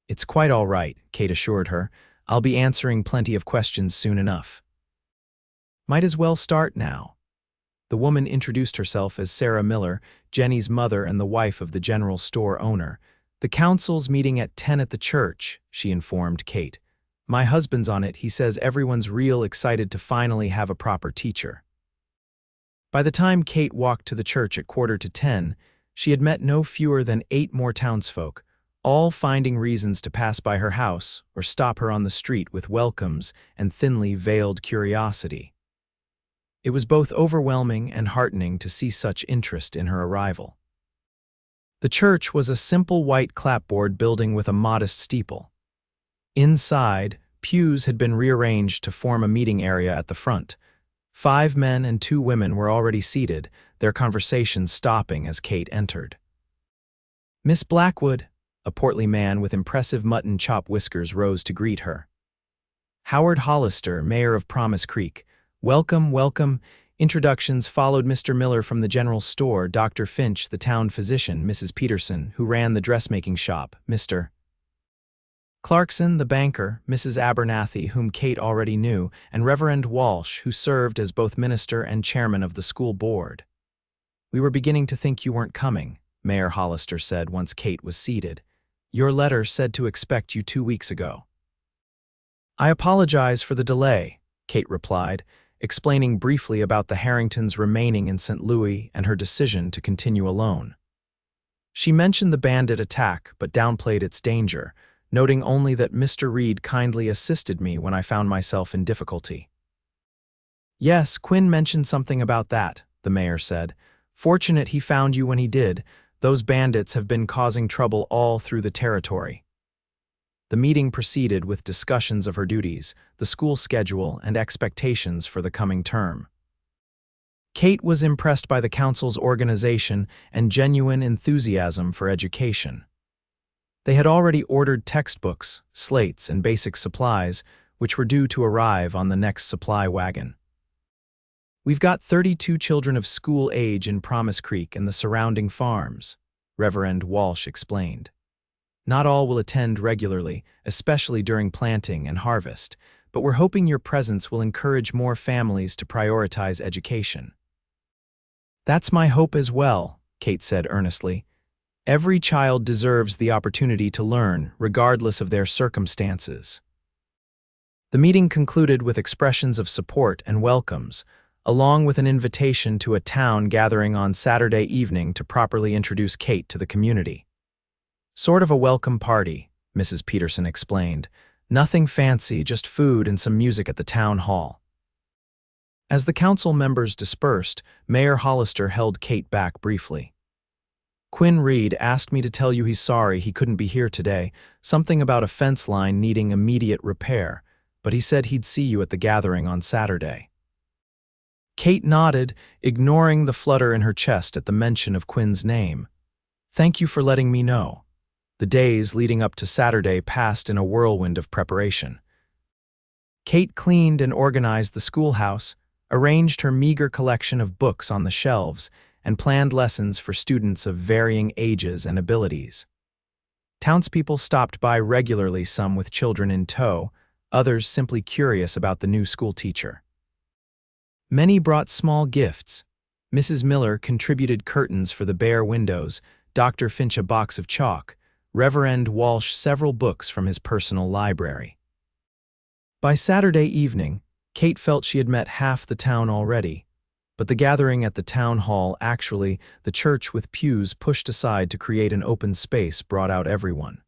"It's quite all right," Kate assured her. "I'll be answering plenty of questions soon enough." "Might as well start now." The woman introduced herself as Sarah Miller, Jenny's mother and the wife of the general store owner. "The council's meeting at 10 at the church," she informed Kate. "My husband's on it. He says everyone's real excited to finally have a proper teacher." By the time Kate walked to the church at 9:45, she had met no fewer than 8 more townsfolk, all finding reasons to pass by her house or stop her on the street with welcomes and thinly veiled curiosity. It was both overwhelming and heartening to see such interest in her arrival. The church was a simple white clapboard building with a modest steeple. Inside, pews had been rearranged to form a meeting area at the front. 5 men and 2 women were already seated, their conversations stopping as Kate entered. "Miss Blackwood," a portly man with impressive mutton chop whiskers rose to greet her. "Howard Hollister, mayor of Promise Creek. Welcome, welcome." Introductions followed. Mr. Miller from the general store, Dr. Finch, the town physician, Mrs. Peterson, who ran the dressmaking shop, Mr. Clarkson, the banker, Mrs. Abernathy, whom Kate already knew, and Reverend Walsh, who served as both minister and chairman of the school board. "We were beginning to think you weren't coming," Mayor Hollister said once Kate was seated. "Your letter said to expect you 2 weeks ago." "I apologize for the delay," Kate replied, explaining briefly about the Harringtons remaining in St. Louis and her decision to continue alone. She mentioned the bandit attack but downplayed its danger, noting only that Mr. Reed kindly assisted me when I found myself in difficulty. "Yes, Quinn mentioned something about that," the mayor said. "Fortunate he found you when he did. Those bandits have been causing trouble all through the territory." The meeting proceeded with discussions of her duties, the school schedule, and expectations for the coming term. Kate was impressed by the council's organization and genuine enthusiasm for education. They had already ordered textbooks, slates, and basic supplies, which were due to arrive on the next supply wagon. "We've got 32 children of school age in Promise Creek and the surrounding farms," Reverend Walsh explained. "Not all will attend regularly, especially during planting and harvest, but we're hoping your presence will encourage more families to prioritize education." "That's my hope as well," Kate said earnestly. "Every child deserves the opportunity to learn, regardless of their circumstances." The meeting concluded with expressions of support and welcomes, along with an invitation to a town gathering on Saturday evening to properly introduce Kate to the community. "Sort of a welcome party," Mrs. Peterson explained. "Nothing fancy, just food and some music at the town hall." As the council members dispersed, Mayor Hollister held Kate back briefly. "Quinn Reed asked me to tell you he's sorry he couldn't be here today, something about a fence line needing immediate repair, but he said he'd see you at the gathering on Saturday." Kate nodded, ignoring the flutter in her chest at the mention of Quinn's name. "Thank you for letting me know." The days leading up to Saturday passed in a whirlwind of preparation. Kate cleaned and organized the schoolhouse, arranged her meager collection of books on the shelves, and planned lessons for students of varying ages and abilities. Townspeople stopped by regularly, some with children in tow, others simply curious about the new school teacher. Many brought small gifts. Mrs. Miller contributed curtains for the bare windows, Dr. Finch a box of chalk, Reverend Walsh several books from his personal library. By Saturday evening, Kate felt she had met half the town already, but the gathering at the town hall, actually the church with pews pushed aside to create an open space, brought out everyone.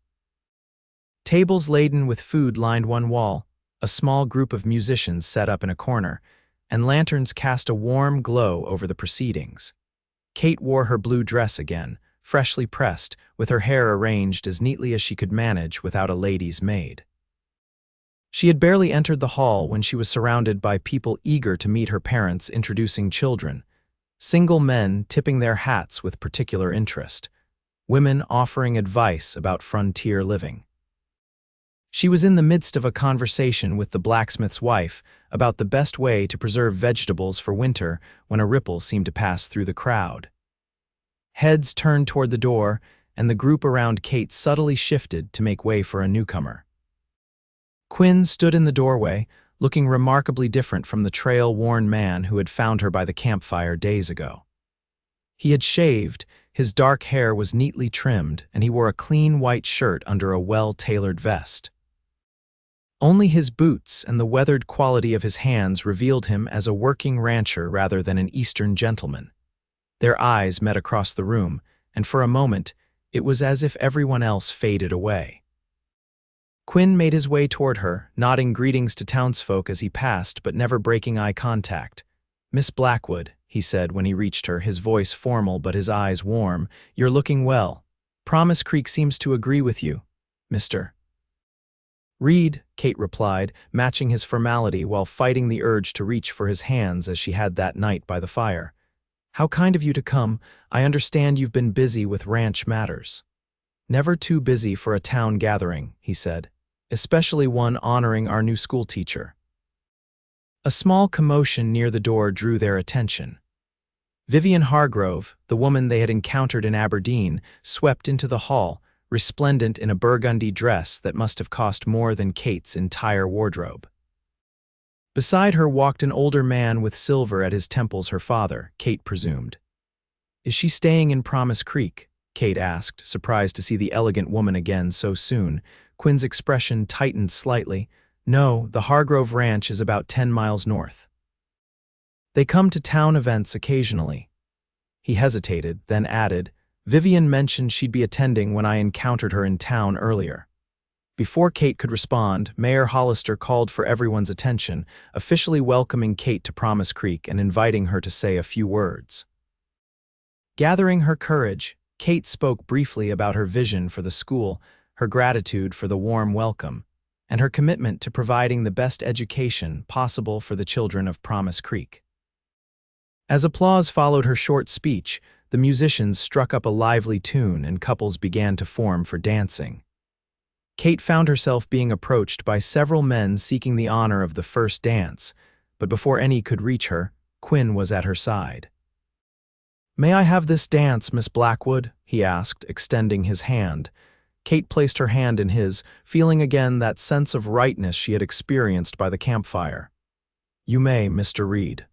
Tables laden with food lined one wall, a small group of musicians set up in a corner, and lanterns cast a warm glow over the proceedings. Kate wore her blue dress again, freshly pressed, with her hair arranged as neatly as she could manage without a lady's maid. She had barely entered the hall when she was surrounded by people eager to meet her parents introducing children, single men tipping their hats with particular interest, women offering advice about frontier living. She was in the midst of a conversation with the blacksmith's wife about the best way to preserve vegetables for winter when a ripple seemed to pass through the crowd. Heads turned toward the door, and the group around Kate subtly shifted to make way for a newcomer. Quinn stood in the doorway, looking remarkably different from the trail-worn man who had found her by the campfire days ago. He had shaved, his dark hair was neatly trimmed, and he wore a clean white shirt under a well-tailored vest. Only his boots and the weathered quality of his hands revealed him as a working rancher rather than an Eastern gentleman. Their eyes met across the room, and for a moment, it was as if everyone else faded away. Quinn made his way toward her, nodding greetings to townsfolk as he passed, but never breaking eye contact. "Miss Blackwood," he said when he reached her, his voice formal but his eyes warm, "you're looking well. Promise Creek seems to agree with you, Mr. Reed," Kate replied, matching his formality while fighting the urge to reach for his hands as she had that night by the fire. "How kind of you to come. I understand you've been busy with ranch matters." "Never too busy for a town gathering," he said, "especially one honoring our new school teacher." A small commotion near the door drew their attention. Vivian Hargrove, the woman they had encountered in Aberdeen, swept into the hall, resplendent in a burgundy dress that must have cost more than Kate's entire wardrobe. Beside her walked an older man with silver at his temples, her father, Kate presumed. "Is she staying in Promise Creek?" Kate asked, surprised to see the elegant woman again so soon. Quinn's expression tightened slightly. "No, the Hargrove Ranch is about 10 miles north. They come to town events occasionally." He hesitated, then added, "Vivian mentioned she'd be attending when I encountered her in town earlier." Before Kate could respond, Mayor Hollister called for everyone's attention, officially welcoming Kate to Promise Creek and inviting her to say a few words. Gathering her courage, Kate spoke briefly about her vision for the school, her gratitude for the warm welcome, and her commitment to providing the best education possible for the children of Promise Creek. As applause followed her short speech, the musicians struck up a lively tune and couples began to form for dancing. Kate found herself being approached by several men seeking the honor of the first dance, but before any could reach her, Quinn was at her side. "May I have this dance, Miss Blackwood?" he asked, extending his hand. Kate placed her hand in his, feeling again that sense of rightness she had experienced by the campfire. "You may, Mr. Reed."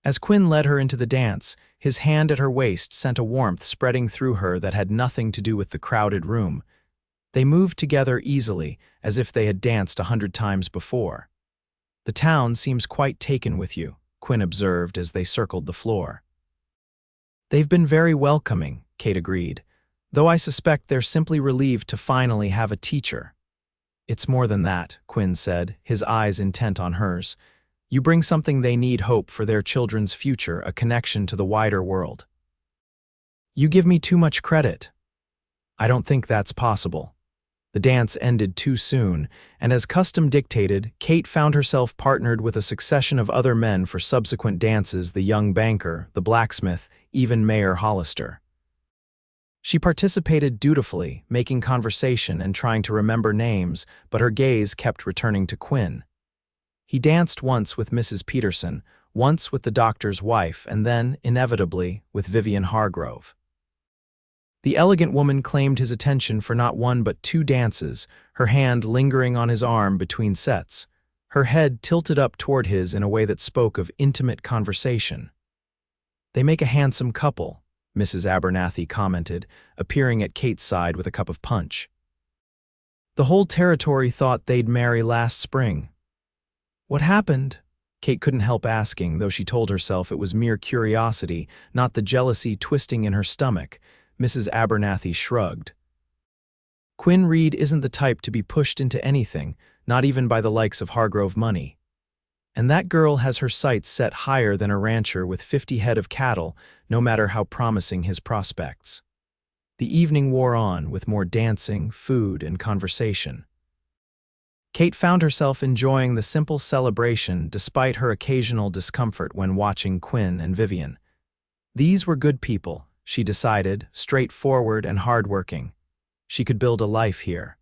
As Quinn led her into the dance, his hand at her waist sent a warmth spreading through her that had nothing to do with the crowded room. They moved together easily, as if they had danced 100 times before. "The town seems quite taken with you," Quinn observed as they circled the floor. "They've been very welcoming," Kate agreed, "though I suspect they're simply relieved to finally have a teacher." "It's more than that," Quinn said, his eyes intent on hers. "You bring something they need: hope for their children's future, a connection to the wider world." "You give me too much credit." "I don't think that's possible." The dance ended too soon, and as custom dictated, Kate found herself partnered with a succession of other men for subsequent dances: the young banker, the blacksmith, even Mayor Hollister. She participated dutifully, making conversation and trying to remember names, but her gaze kept returning to Quinn. He danced once with Mrs. Peterson, once with the doctor's wife, and then, inevitably, with Vivian Hargrove. The elegant woman claimed his attention for not one but 2 dances, her hand lingering on his arm between sets, her head tilted up toward his in a way that spoke of intimate conversation. "They make a handsome couple," Mrs. Abernathy commented, appearing at Kate's side with a cup of punch. "The whole territory thought they'd marry last spring." "What happened?" Kate couldn't help asking, though she told herself it was mere curiosity, not the jealousy twisting in her stomach. Mrs. Abernathy shrugged. "Quinn Reed isn't the type to be pushed into anything, not even by the likes of Hargrove money. And that girl has her sights set higher than a rancher with 50 head of cattle, no matter how promising his prospects." The evening wore on, with more dancing, food, and conversation. Kate found herself enjoying the simple celebration despite her occasional discomfort when watching Quinn and Vivian. These were good people, she decided, straightforward and hardworking. She could build a life here.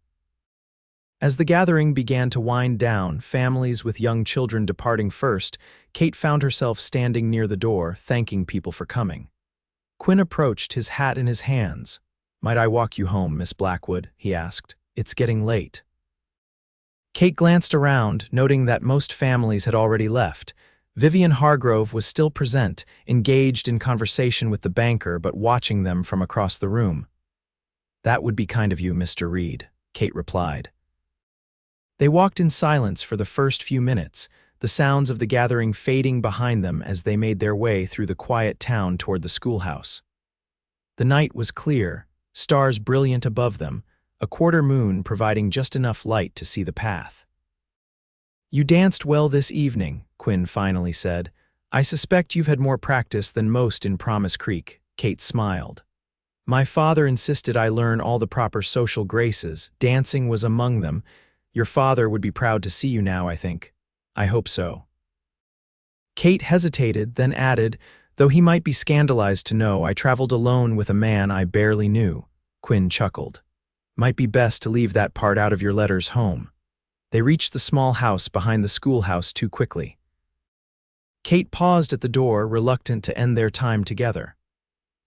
As the gathering began to wind down, families with young children departing first, Kate found herself standing near the door, thanking people for coming. Quinn approached, his hat in his hands. "Might I walk you home, Miss Blackwood?" he asked. "It's getting late." Kate glanced around, noting that most families had already left. Vivian Hargrove was still present, engaged in conversation with the banker but watching them from across the room. "That would be kind of you, Mr. Reed," Kate replied. They walked in silence for the first few minutes, the sounds of the gathering fading behind them as they made their way through the quiet town toward the schoolhouse. The night was clear, stars brilliant above them, a quarter moon providing just enough light to see the path. "You danced well this evening," Quinn finally said. "I suspect you've had more practice than most in Promise Creek." Kate smiled. "My father insisted I learn all the proper social graces. Dancing was among them. Your father would be proud to see you now, I think." "I hope so." Kate hesitated, then added, "Though he might be scandalized to know I traveled alone with a man I barely knew." Quinn chuckled. "Might be best to leave that part out of your letters home." They reached the small house behind the schoolhouse too quickly. Kate paused at the door, reluctant to end their time together.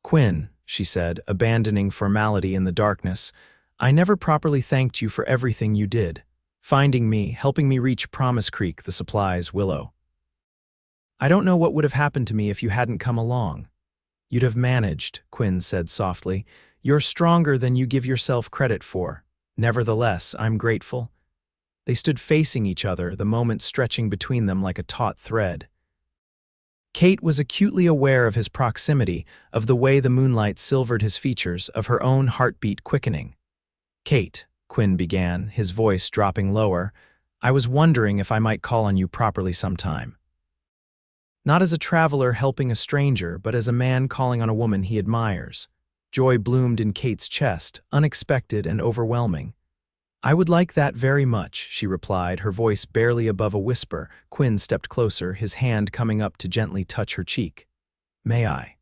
"Quinn," she said, abandoning formality in the darkness, "I never properly thanked you for everything you did. Finding me, helping me reach Promise Creek, the supplies, Willow. I don't know what would have happened to me if you hadn't come along." "You'd have managed," Quinn said softly. "You're stronger than you give yourself credit for. Nevertheless, I'm grateful." They stood facing each other, the moment stretching between them like a taut thread. Kate was acutely aware of his proximity, of the way the moonlight silvered his features, of her own heartbeat quickening. "Kate," Quinn began, his voice dropping lower, "I was wondering if I might call on you properly sometime. Not as a traveler helping a stranger, but as a man calling on a woman he admires." Joy bloomed in Kate's chest, unexpected and overwhelming. "I would like that very much," she replied, her voice barely above a whisper. Quinn stepped closer, his hand coming up to gently touch her cheek. "May I?"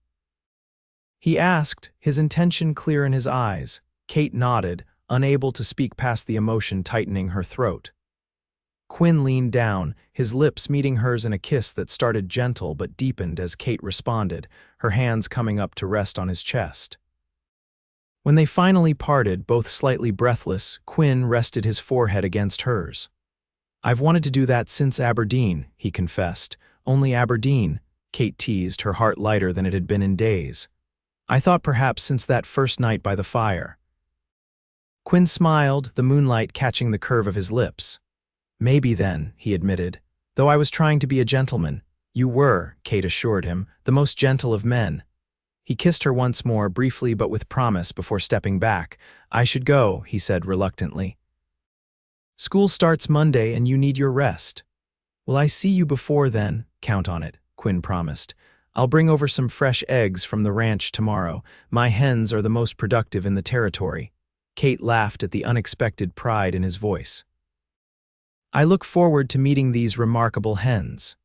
he asked, his intention clear in his eyes. Kate nodded, unable to speak past the emotion tightening her throat. Quinn leaned down, his lips meeting hers in a kiss that started gentle but deepened as Kate responded, her hands coming up to rest on his chest. When they finally parted, both slightly breathless, Quinn rested his forehead against hers. "I've wanted to do that since Aberdeen," he confessed. "Only Aberdeen," Kate teased, her heart lighter than it had been in days. "I thought perhaps since that first night by the fire." Quinn smiled, the moonlight catching the curve of his lips. "Maybe then," he admitted, "though I was trying to be a gentleman." "You were," Kate assured him, "the most gentle of men." He kissed her once more, briefly but with promise, before stepping back. "I should go," he said reluctantly. "School starts Monday and you need your rest." "Will I see you before then?" "Count on it," Quinn promised. "I'll bring over some fresh eggs from the ranch tomorrow. My hens are the most productive in the territory." Kate laughed at the unexpected pride in his voice. "I look forward to meeting these remarkable hens."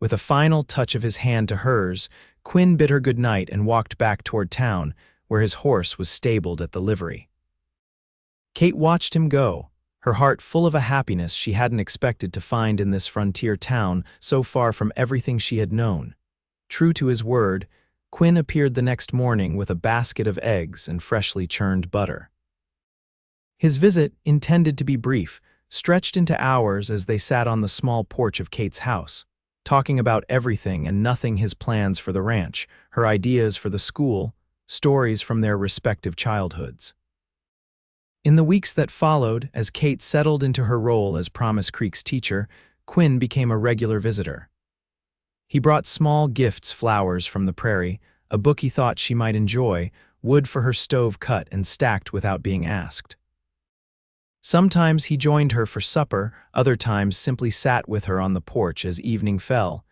With a final touch of his hand to hers, Quinn bid her good night and walked back toward town, where his horse was stabled at the livery. Kate watched him go, her heart full of a happiness she hadn't expected to find in this frontier town so far from everything she had known. True to his word, Quinn appeared the next morning with a basket of eggs and freshly churned butter. His visit, intended to be brief, stretched into hours as they sat on the small porch of Kate's house, talking about everything and nothing: his plans for the ranch, her ideas for the school, stories from their respective childhoods. In the weeks that followed, as Kate settled into her role as Promise Creek's teacher, Quinn became a regular visitor. He brought small gifts: flowers from the prairie, a book he thought she might enjoy, wood for her stove cut and stacked without being asked. Sometimes he joined her for supper, other times simply sat with her on the porch as evening fell,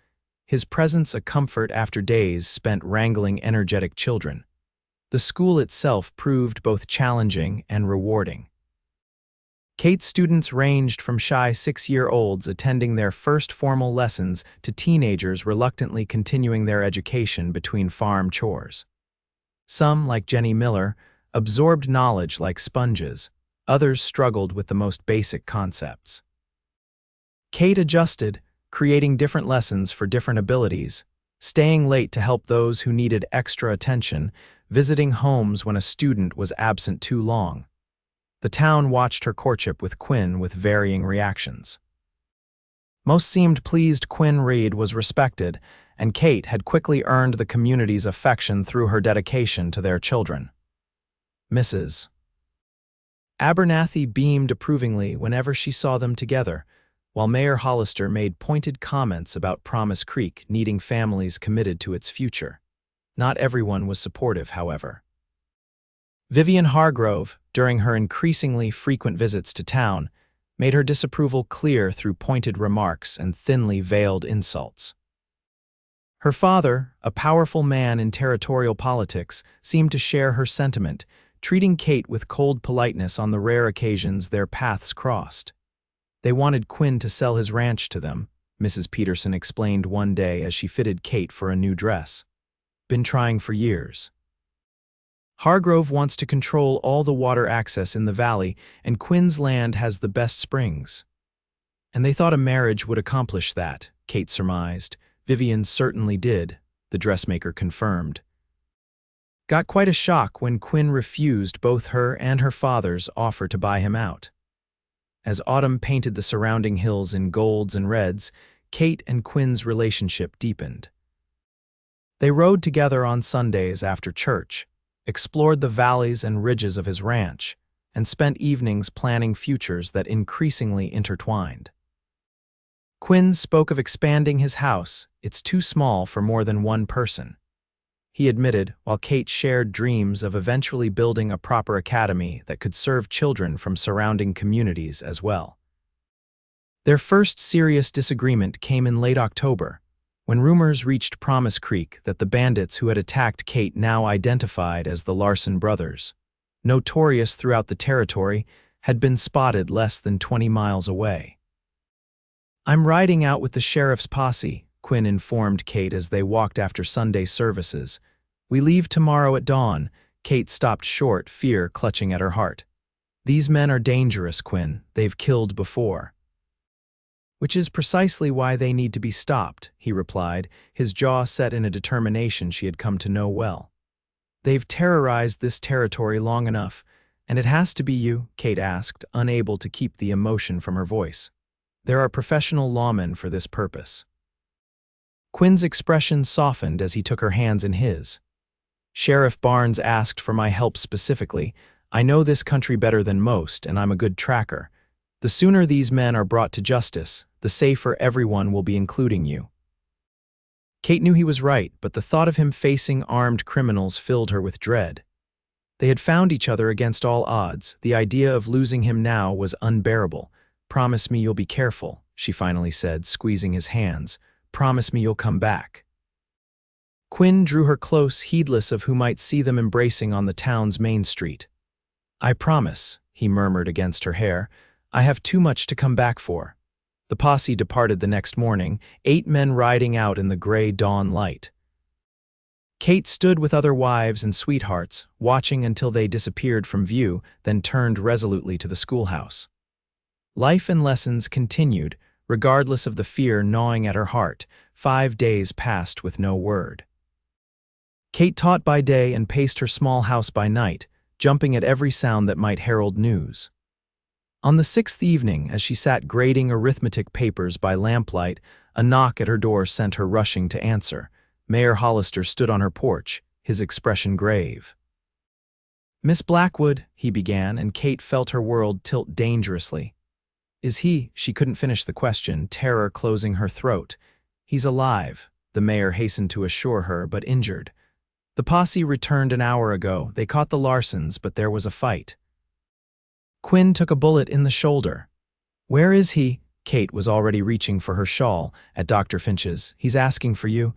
his presence a comfort after days spent wrangling energetic children. The school itself proved both challenging and rewarding. Kate's students ranged from shy 6-year-olds attending their first formal lessons to teenagers reluctantly continuing their education between farm chores. Some, like Jenny Miller, absorbed knowledge like sponges. Others struggled with the most basic concepts. Kate adjusted, creating different lessons for different abilities, staying late to help those who needed extra attention, visiting homes when a student was absent too long. The town watched her courtship with Quinn with varying reactions. Most seemed pleased Quinn Reed was respected, and Kate had quickly earned the community's affection through her dedication to their children. Mrs. Abernathy beamed approvingly whenever she saw them together, while Mayor Hollister made pointed comments about Promise Creek needing families committed to its future. Not everyone was supportive, however. Vivian Hargrove, during her increasingly frequent visits to town, made her disapproval clear through pointed remarks and thinly veiled insults. Her father, a powerful man in territorial politics, seemed to share her sentiment, treating Kate with cold politeness on the rare occasions their paths crossed. They wanted Quinn to sell his ranch to them, Mrs. Peterson explained one day as she fitted Kate for a new dress. "Been trying for years. Hargrove wants to control all the water access in the valley, and Quinn's land has the best springs." "And they thought a marriage would accomplish that," Kate surmised. "Vivian certainly did," the dressmaker confirmed. Got quite a shock when Quinn refused both her and her father's offer to buy him out. As autumn painted the surrounding hills in golds and reds, Kate and Quinn's relationship deepened. They rode together on Sundays after church, explored the valleys and ridges of his ranch, and spent evenings planning futures that increasingly intertwined. Quinn spoke of expanding his house. "It's too small for more than one person," he admitted, while Kate shared dreams of eventually building a proper academy that could serve children from surrounding communities as well. Their first serious disagreement came in late October, when rumors reached Promise Creek that the bandits who had attacked Kate, now identified as the Larson brothers, notorious throughout the territory, had been spotted less than 20 miles away. "I'm riding out with the sheriff's posse," Quinn informed Kate as they walked after Sunday services. "We leave tomorrow at dawn." Kate stopped short, fear clutching at her heart. These men are dangerous, Quinn. They've killed before. Which is precisely why they need to be stopped, he replied, his jaw set in a determination she had come to know well. They've terrorized this territory long enough, and it has to be you, Kate asked, unable to keep the emotion from her voice. There are professional lawmen for this purpose. Quinn's expression softened as he took her hands in his. Sheriff Barnes asked for my help specifically. I know this country better than most, and I'm a good tracker. The sooner these men are brought to justice, the safer everyone will be, including you. Kate knew he was right, but the thought of him facing armed criminals filled her with dread. They had found each other against all odds. The idea of losing him now was unbearable. Promise me you'll be careful, she finally said, squeezing his hands. Promise me you'll come back. Quinn drew her close, heedless of who might see them embracing on the town's main street. I promise, he murmured against her hair. I have too much to come back for. The posse departed the next morning, 8 men riding out in the gray dawn light. Kate stood with other wives and sweethearts, watching until they disappeared from view, then turned resolutely to the schoolhouse. Life and lessons continued, regardless of the fear gnawing at her heart. 5 days passed with no word. Kate taught by day and paced her small house by night, jumping at every sound that might herald news. On the 6th evening, as she sat grading arithmetic papers by lamplight, a knock at her door sent her rushing to answer. Mayor Hollister stood on her porch, his expression grave. Miss Blackwood, he began, and Kate felt her world tilt dangerously. Is he? She couldn't finish the question, terror closing her throat. He's alive, the mayor hastened to assure her, but injured. The posse returned an hour ago. They caught the Larsons, but there was a fight. Quinn took a bullet in the shoulder. Where is he? Kate was already reaching for her shawl at Dr. Finch's. He's asking for you.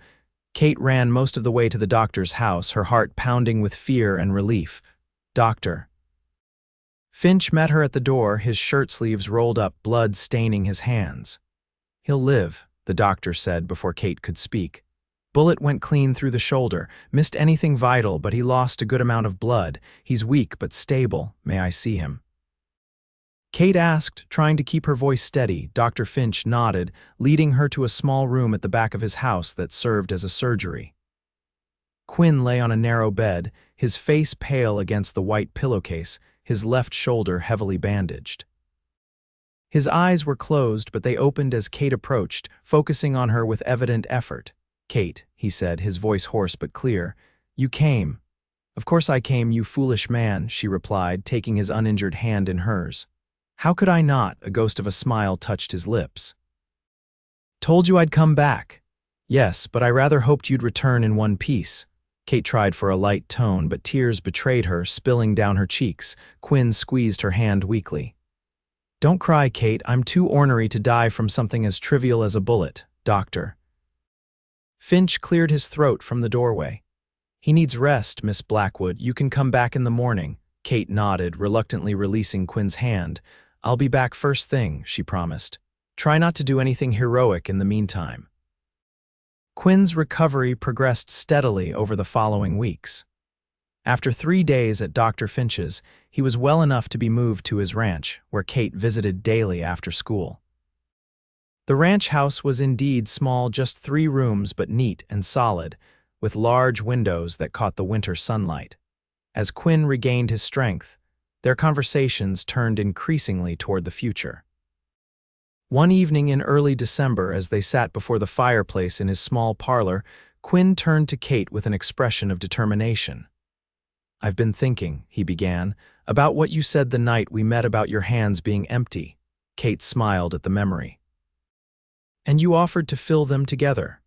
Kate ran most of the way to the doctor's house, her heart pounding with fear and relief. Doctor. Finch met her at the door, his shirt sleeves rolled up, blood staining his hands. He'll live, the doctor said before Kate could speak. Bullet went clean through the shoulder, missed anything vital, but he lost a good amount of blood. He's weak but stable. May I see him? Kate asked, trying to keep her voice steady. Dr. Finch nodded, leading her to a small room at the back of his house that served as a surgery. Quinn lay on a narrow bed, his face pale against the white pillowcase, his left shoulder heavily bandaged. His eyes were closed, but they opened as Kate approached, focusing on her with evident effort. Kate, he said, his voice hoarse but clear, you came. Of course I came, you foolish man, she replied, taking his uninjured hand in hers. How could I not? A ghost of a smile touched his lips. Told you I'd come back. Yes, but I rather hoped you'd return in one piece. Kate tried for a light tone, but tears betrayed her, spilling down her cheeks. Quinn squeezed her hand weakly. Don't cry, Kate. I'm too ornery to die from something as trivial as a bullet, doctor. Finch cleared his throat from the doorway. He needs rest, Miss Blackwood. You can come back in the morning. Kate nodded, reluctantly releasing Quinn's hand. I'll be back first thing, she promised. Try not to do anything heroic in the meantime. Quinn's recovery progressed steadily over the following weeks. After 3 days at Dr. Finch's, he was well enough to be moved to his ranch, where Kate visited daily after school. The ranch house was indeed small, just 3 rooms, but neat and solid, with large windows that caught the winter sunlight. As Quinn regained his strength, their conversations turned increasingly toward the future. One evening in early December, as they sat before the fireplace in his small parlor, Quinn turned to Kate with an expression of determination. I've been thinking, he began, about what you said the night we met about your hands being empty. Kate smiled at the memory. And you offered to fill them together.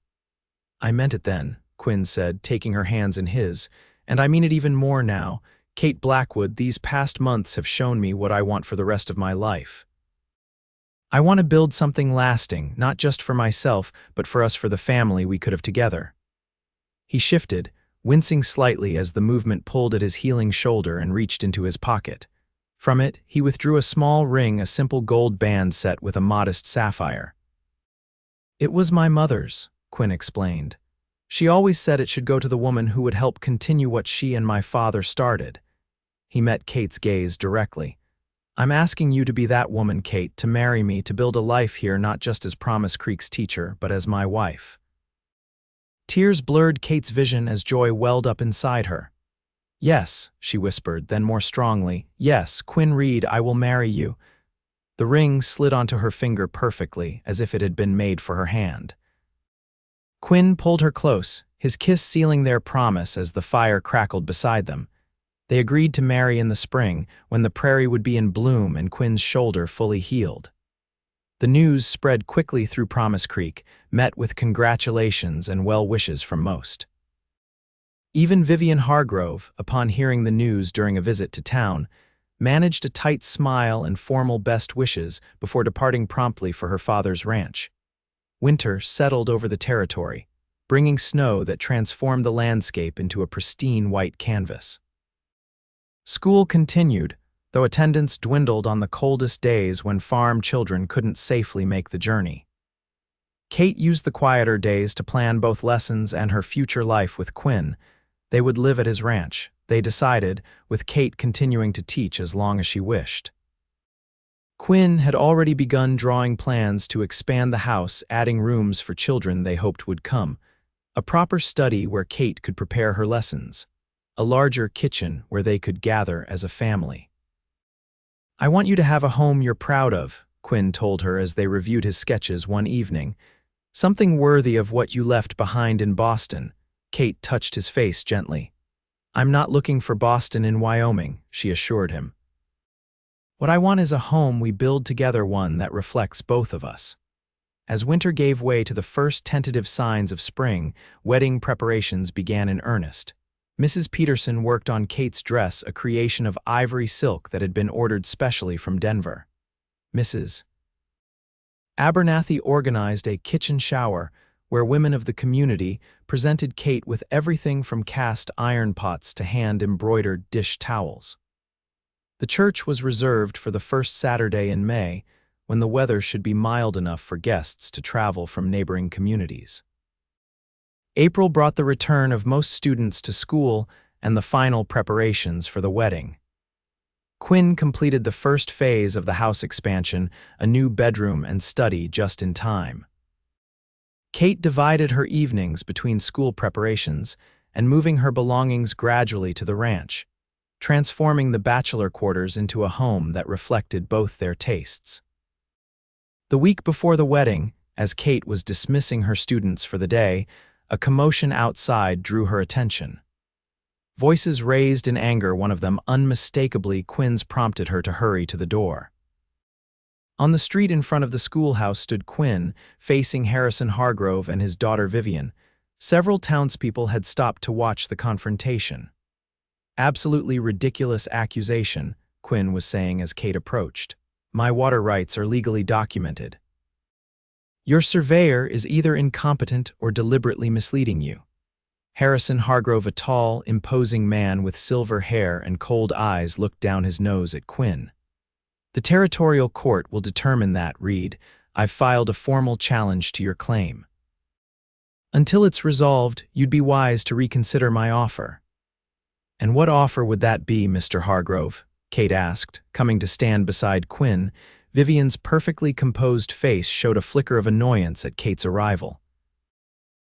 I meant it then, Quinn said, taking her hands in his, and I mean it even more now. Kate Blackwood, these past months have shown me what I want for the rest of my life. I want to build something lasting, not just for myself, but for us, for the family we could have together. He shifted, wincing slightly as the movement pulled at his healing shoulder and reached into his pocket. From it, he withdrew a small ring, a simple gold band set with a modest sapphire. It was my mother's, Quinn explained. She always said it should go to the woman who would help continue what she and my father started. He met Kate's gaze directly. I'm asking you to be that woman, Kate, to marry me, to build a life here not just as Promise Creek's teacher, but as my wife." Tears blurred Kate's vision as joy welled up inside her. "Yes," she whispered, then more strongly, "yes, Quinn Reed, I will marry you." The ring slid onto her finger perfectly, as if it had been made for her hand. Quinn pulled her close, his kiss sealing their promise as the fire crackled beside them. They agreed to marry in the spring, when the prairie would be in bloom and Quinn's shoulder fully healed. The news spread quickly through Promise Creek, met with congratulations and well wishes from most. Even Vivian Hargrove, upon hearing the news during a visit to town, managed a tight smile and formal best wishes before departing promptly for her father's ranch. Winter settled over the territory, bringing snow that transformed the landscape into a pristine white canvas. School continued, though attendance dwindled on the coldest days when farm children couldn't safely make the journey. Kate used the quieter days to plan both lessons and her future life with Quinn. They would live at his ranch, they decided, with Kate continuing to teach as long as she wished. Quinn had already begun drawing plans to expand the house, adding rooms for children they hoped would come, a proper study where Kate could prepare her lessons, a larger kitchen where they could gather as a family. "I want you to have a home you're proud of," Quinn told her as they reviewed his sketches one evening. "Something worthy of what you left behind in Boston." Kate touched his face gently. "I'm not looking for Boston in Wyoming," she assured him. "What I want is a home we build together, one that reflects both of us." As winter gave way to the first tentative signs of spring, wedding preparations began in earnest. Mrs. Peterson worked on Kate's dress, a creation of ivory silk that had been ordered specially from Denver. Mrs. Abernathy organized a kitchen shower where women of the community presented Kate with everything from cast iron pots to hand-embroidered dish towels. The church was reserved for the first Saturday in May, when the weather should be mild enough for guests to travel from neighboring communities. April brought the return of most students to school and the final preparations for the wedding. Quinn completed the first phase of the house expansion, a new bedroom and study, just in time. Kate divided her evenings between school preparations and moving her belongings gradually to the ranch, transforming the bachelor quarters into a home that reflected both their tastes. The week before the wedding, as Kate was dismissing her students for the day, a commotion outside drew her attention. Voices raised in anger, one of them unmistakably Quinn's, prompted her to hurry to the door. On the street in front of the schoolhouse stood Quinn, facing Harrison Hargrove and his daughter Vivian. Several townspeople had stopped to watch the confrontation. "Absolutely ridiculous accusation," Quinn was saying as Kate approached. "My water rights are legally documented. Your surveyor is either incompetent or deliberately misleading you." Harrison Hargrove, a tall, imposing man with silver hair and cold eyes, looked down his nose at Quinn. "The territorial court will determine that, Reed. I've filed a formal challenge to your claim. Until it's resolved, you'd be wise to reconsider my offer." "And what offer would that be, Mr. Hargrove?" Kate asked, coming to stand beside Quinn. Vivian's perfectly composed face showed a flicker of annoyance at Kate's arrival.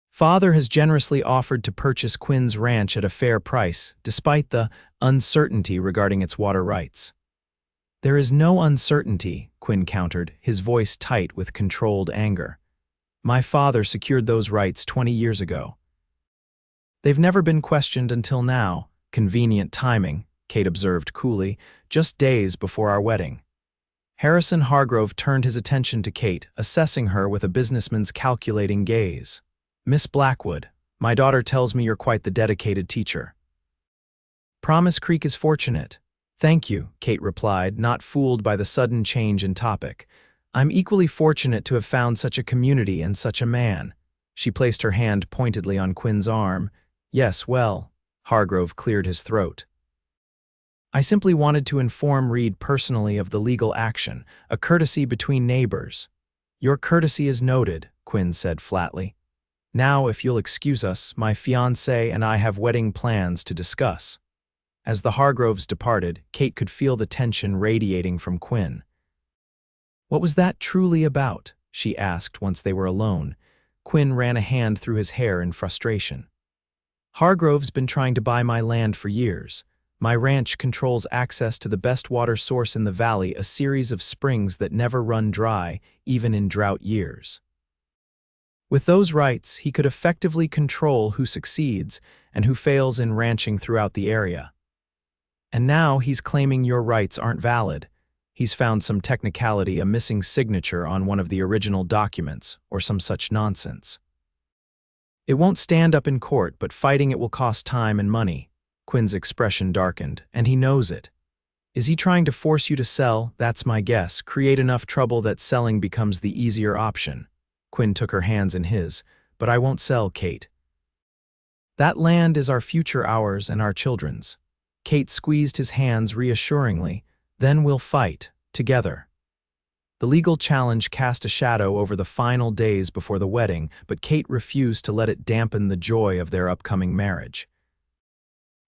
"Father has generously offered to purchase Quinn's ranch at a fair price, despite the uncertainty regarding its water rights." "There is no uncertainty," Quinn countered, his voice tight with controlled anger. "My father secured those rights 20 years ago. They've never been questioned until now." "Convenient timing," Kate observed coolly, "just days before our wedding." Harrison Hargrove turned his attention to Kate, assessing her with a businessman's calculating gaze. "Miss Blackwood, my daughter tells me you're quite the dedicated teacher." "Promise Creek is fortunate." "Thank you," Kate replied, not fooled by the sudden change in topic. "I'm equally fortunate to have found such a community and such a man." She placed her hand pointedly on Quinn's arm. "Yes, well," Hargrove cleared his throat. "I simply wanted to inform Reed personally of the legal action, a courtesy between neighbors." "Your courtesy is noted," Quinn said flatly. "Now, if you'll excuse us, my fiancé and I have wedding plans to discuss." As the Hargroves departed, Kate could feel the tension radiating from Quinn. "What was that truly about?" she asked once they were alone. Quinn ran a hand through his hair in frustration. "Hargrove's been trying to buy my land for years. My ranch controls access to the best water source in the valley, a series of springs that never run dry, even in drought years. With those rights, he could effectively control who succeeds and who fails in ranching throughout the area. And now he's claiming your rights aren't valid. He's found some technicality, a missing signature on one of the original documents, or some such nonsense. It won't stand up in court, but fighting it will cost time and money." Quinn's expression darkened, "and he knows it. Is he trying to force you to sell? That's my guess. Create enough trouble that selling becomes the easier option." Quinn took her hands in his. "But I won't sell, Kate. That land is our future, ours and our children's." Kate squeezed his hands reassuringly. "Then we'll fight, together." The legal challenge cast a shadow over the final days before the wedding, but Kate refused to let it dampen the joy of their upcoming marriage.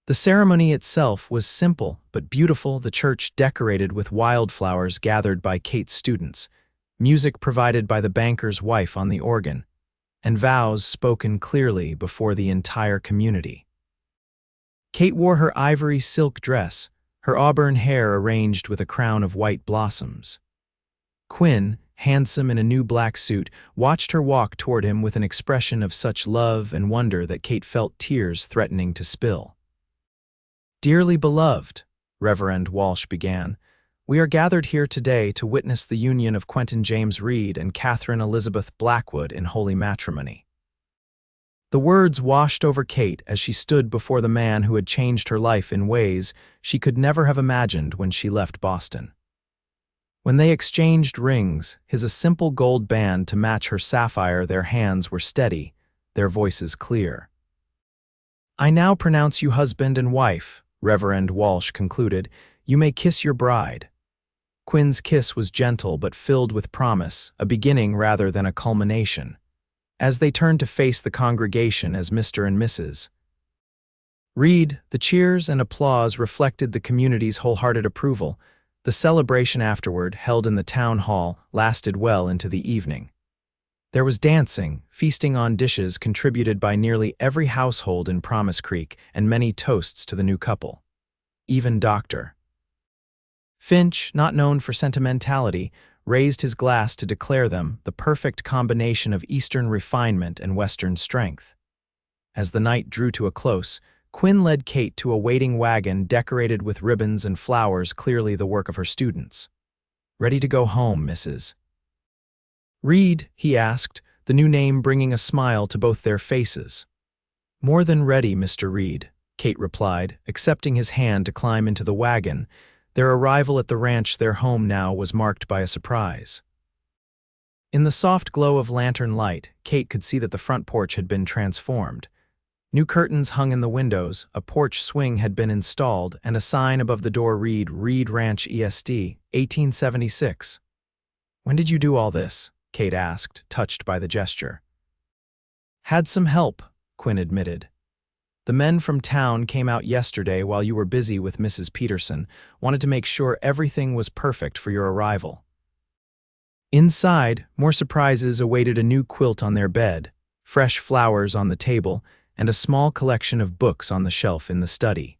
The ceremony itself was simple but beautiful, the church decorated with wildflowers gathered by Kate's students, music provided by the banker's wife on the organ, and vows spoken clearly before the entire community. Kate wore her ivory silk dress, her auburn hair arranged with a crown of white blossoms. Quinn, handsome in a new black suit, watched her walk toward him with an expression of such love and wonder that Kate felt tears threatening to spill. "Dearly beloved," Reverend Walsh began, "we are gathered here today to witness the union of Quentin James Reed and Katherine Elizabeth Blackwood in holy matrimony." The words washed over Kate as she stood before the man who had changed her life in ways she could never have imagined when she left Boston. When they exchanged rings, his a simple gold band to match her sapphire, their hands were steady, their voices clear. "I now pronounce you husband and wife," Reverend Walsh concluded. "You may kiss your bride." Quinn's kiss was gentle but filled with promise, a beginning rather than a culmination. As they turned to face the congregation as Mr. and Mrs. Reed, the cheers and applause reflected the community's wholehearted approval. The celebration afterward, held in the town hall, lasted well into the evening. There was dancing, feasting on dishes contributed by nearly every household in Promise Creek, and many toasts to the new couple. Even Dr. Finch, not known for sentimentality, raised his glass to declare them the perfect combination of Eastern refinement and Western strength. As the night drew to a close, Quinn led Kate to a waiting wagon decorated with ribbons and flowers, clearly the work of her students. "Ready to go home, Mrs. Reed?" he asked, the new name bringing a smile to both their faces. "More than ready, Mr. Reed," Kate replied, accepting his hand to climb into the wagon. Their arrival at the ranch, their home now, was marked by a surprise. In the soft glow of lantern light, Kate could see that the front porch had been transformed. New curtains hung in the windows, a porch swing had been installed, and a sign above the door read, "Reed Ranch ESD, 1876. "When did you do all this?" Kate asked, touched by the gesture. "Had some help," Quinn admitted. "The men from town came out yesterday while you were busy with Mrs. Peterson, wanted to make sure everything was perfect for your arrival." Inside, more surprises awaited: a new quilt on their bed, fresh flowers on the table, and a small collection of books on the shelf in the study.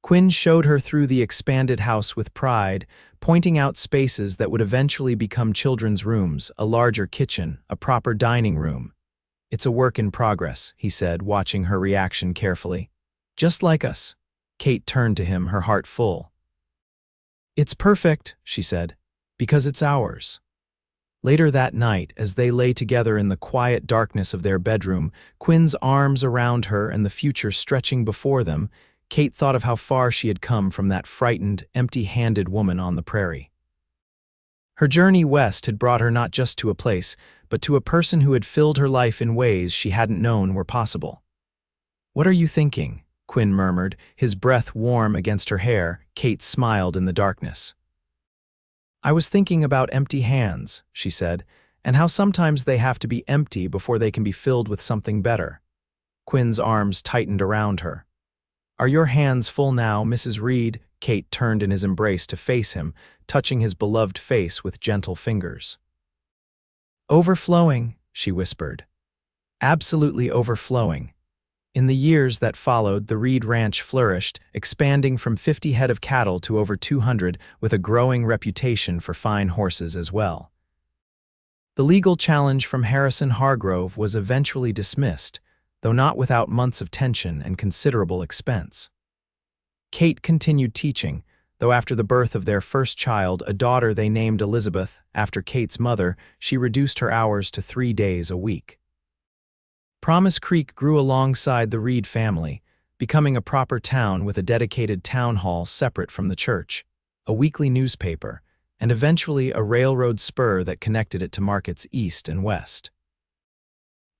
Quinn showed her through the expanded house with pride, pointing out spaces that would eventually become children's rooms, a larger kitchen, a proper dining room. "It's a work in progress," he said, watching her reaction carefully. "Just like us." Kate turned to him, her heart full. "It's perfect," she said, "because it's ours." Later that night, as they lay together in the quiet darkness of their bedroom, Quinn's arms around her and the future stretching before them, Kate thought of how far she had come from that frightened, empty-handed woman on the prairie. Her journey west had brought her not just to a place, but to a person who had filled her life in ways she hadn't known were possible. "What are you thinking?" Quinn murmured, his breath warm against her hair. Kate smiled in the darkness. "I was thinking about empty hands," she said, "and how sometimes they have to be empty before they can be filled with something better." Quinn's arms tightened around her. Are your hands full now, Mrs. Reed? Kate turned in his embrace to face him, touching his beloved face with gentle fingers. Overflowing, she whispered. Absolutely overflowing. In the years that followed, the Reed Ranch flourished, expanding from 50 head of cattle to over 200, with a growing reputation for fine horses as well. The legal challenge from Harrison Hargrove was eventually dismissed, though not without months of tension and considerable expense. Kate continued teaching, though after the birth of their first child, a daughter they named Elizabeth, after Kate's mother, she reduced her hours to 3 days a week. Promise Creek grew alongside the Reed family, becoming a proper town with a dedicated town hall separate from the church, a weekly newspaper, and eventually a railroad spur that connected it to markets east and west.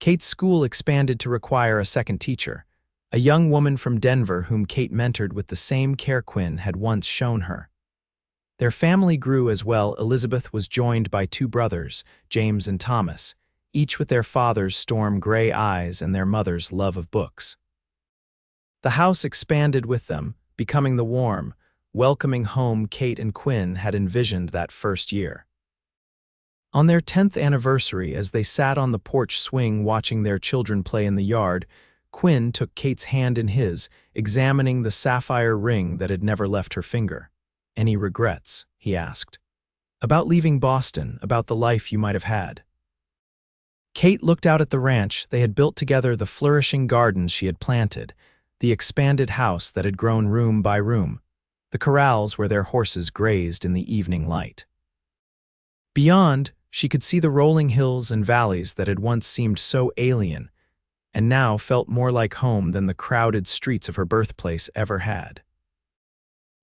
Kate's school expanded to require a second teacher, a young woman from Denver whom Kate mentored with the same care Quinn had once shown her. Their family grew as well. Elizabeth was joined by 2 brothers, James and Thomas, each with their father's storm gray eyes and their mother's love of books. The house expanded with them, becoming the warm, welcoming home Kate and Quinn had envisioned that first year. On their 10th anniversary, as they sat on the porch swing watching their children play in the yard, Quinn took Kate's hand in his, examining the sapphire ring that had never left her finger. "Any regrets?" he asked. "About leaving Boston, about the life you might have had?" Kate looked out at the ranch. They had built together, the flourishing gardens she had planted, the expanded house that had grown room by room, the corrals where their horses grazed in the evening light. Beyond, she could see the rolling hills and valleys that had once seemed so alien, and now felt more like home than the crowded streets of her birthplace ever had.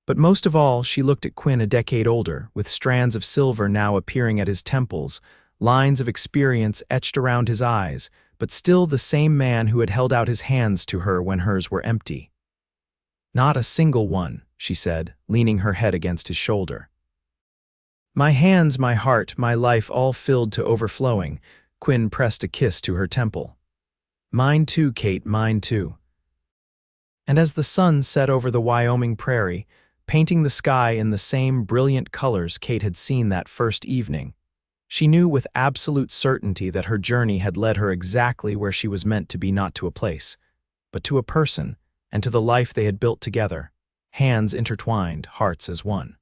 But most of all, she looked at Quinn, a decade older, with strands of silver now appearing at his temples, lines of experience etched around his eyes, but still the same man who had held out his hands to her when hers were empty. "Not a single one," she said, leaning her head against his shoulder. "My hands, my heart, my life all filled to overflowing." Quinn pressed a kiss to her temple. "Mine too, Kate, mine too." And as the sun set over the Wyoming prairie, painting the sky in the same brilliant colors Kate had seen that first evening, she knew with absolute certainty that her journey had led her exactly where she was meant to be, not to a place, but to a person, and to the life they had built together, hands intertwined, hearts as one.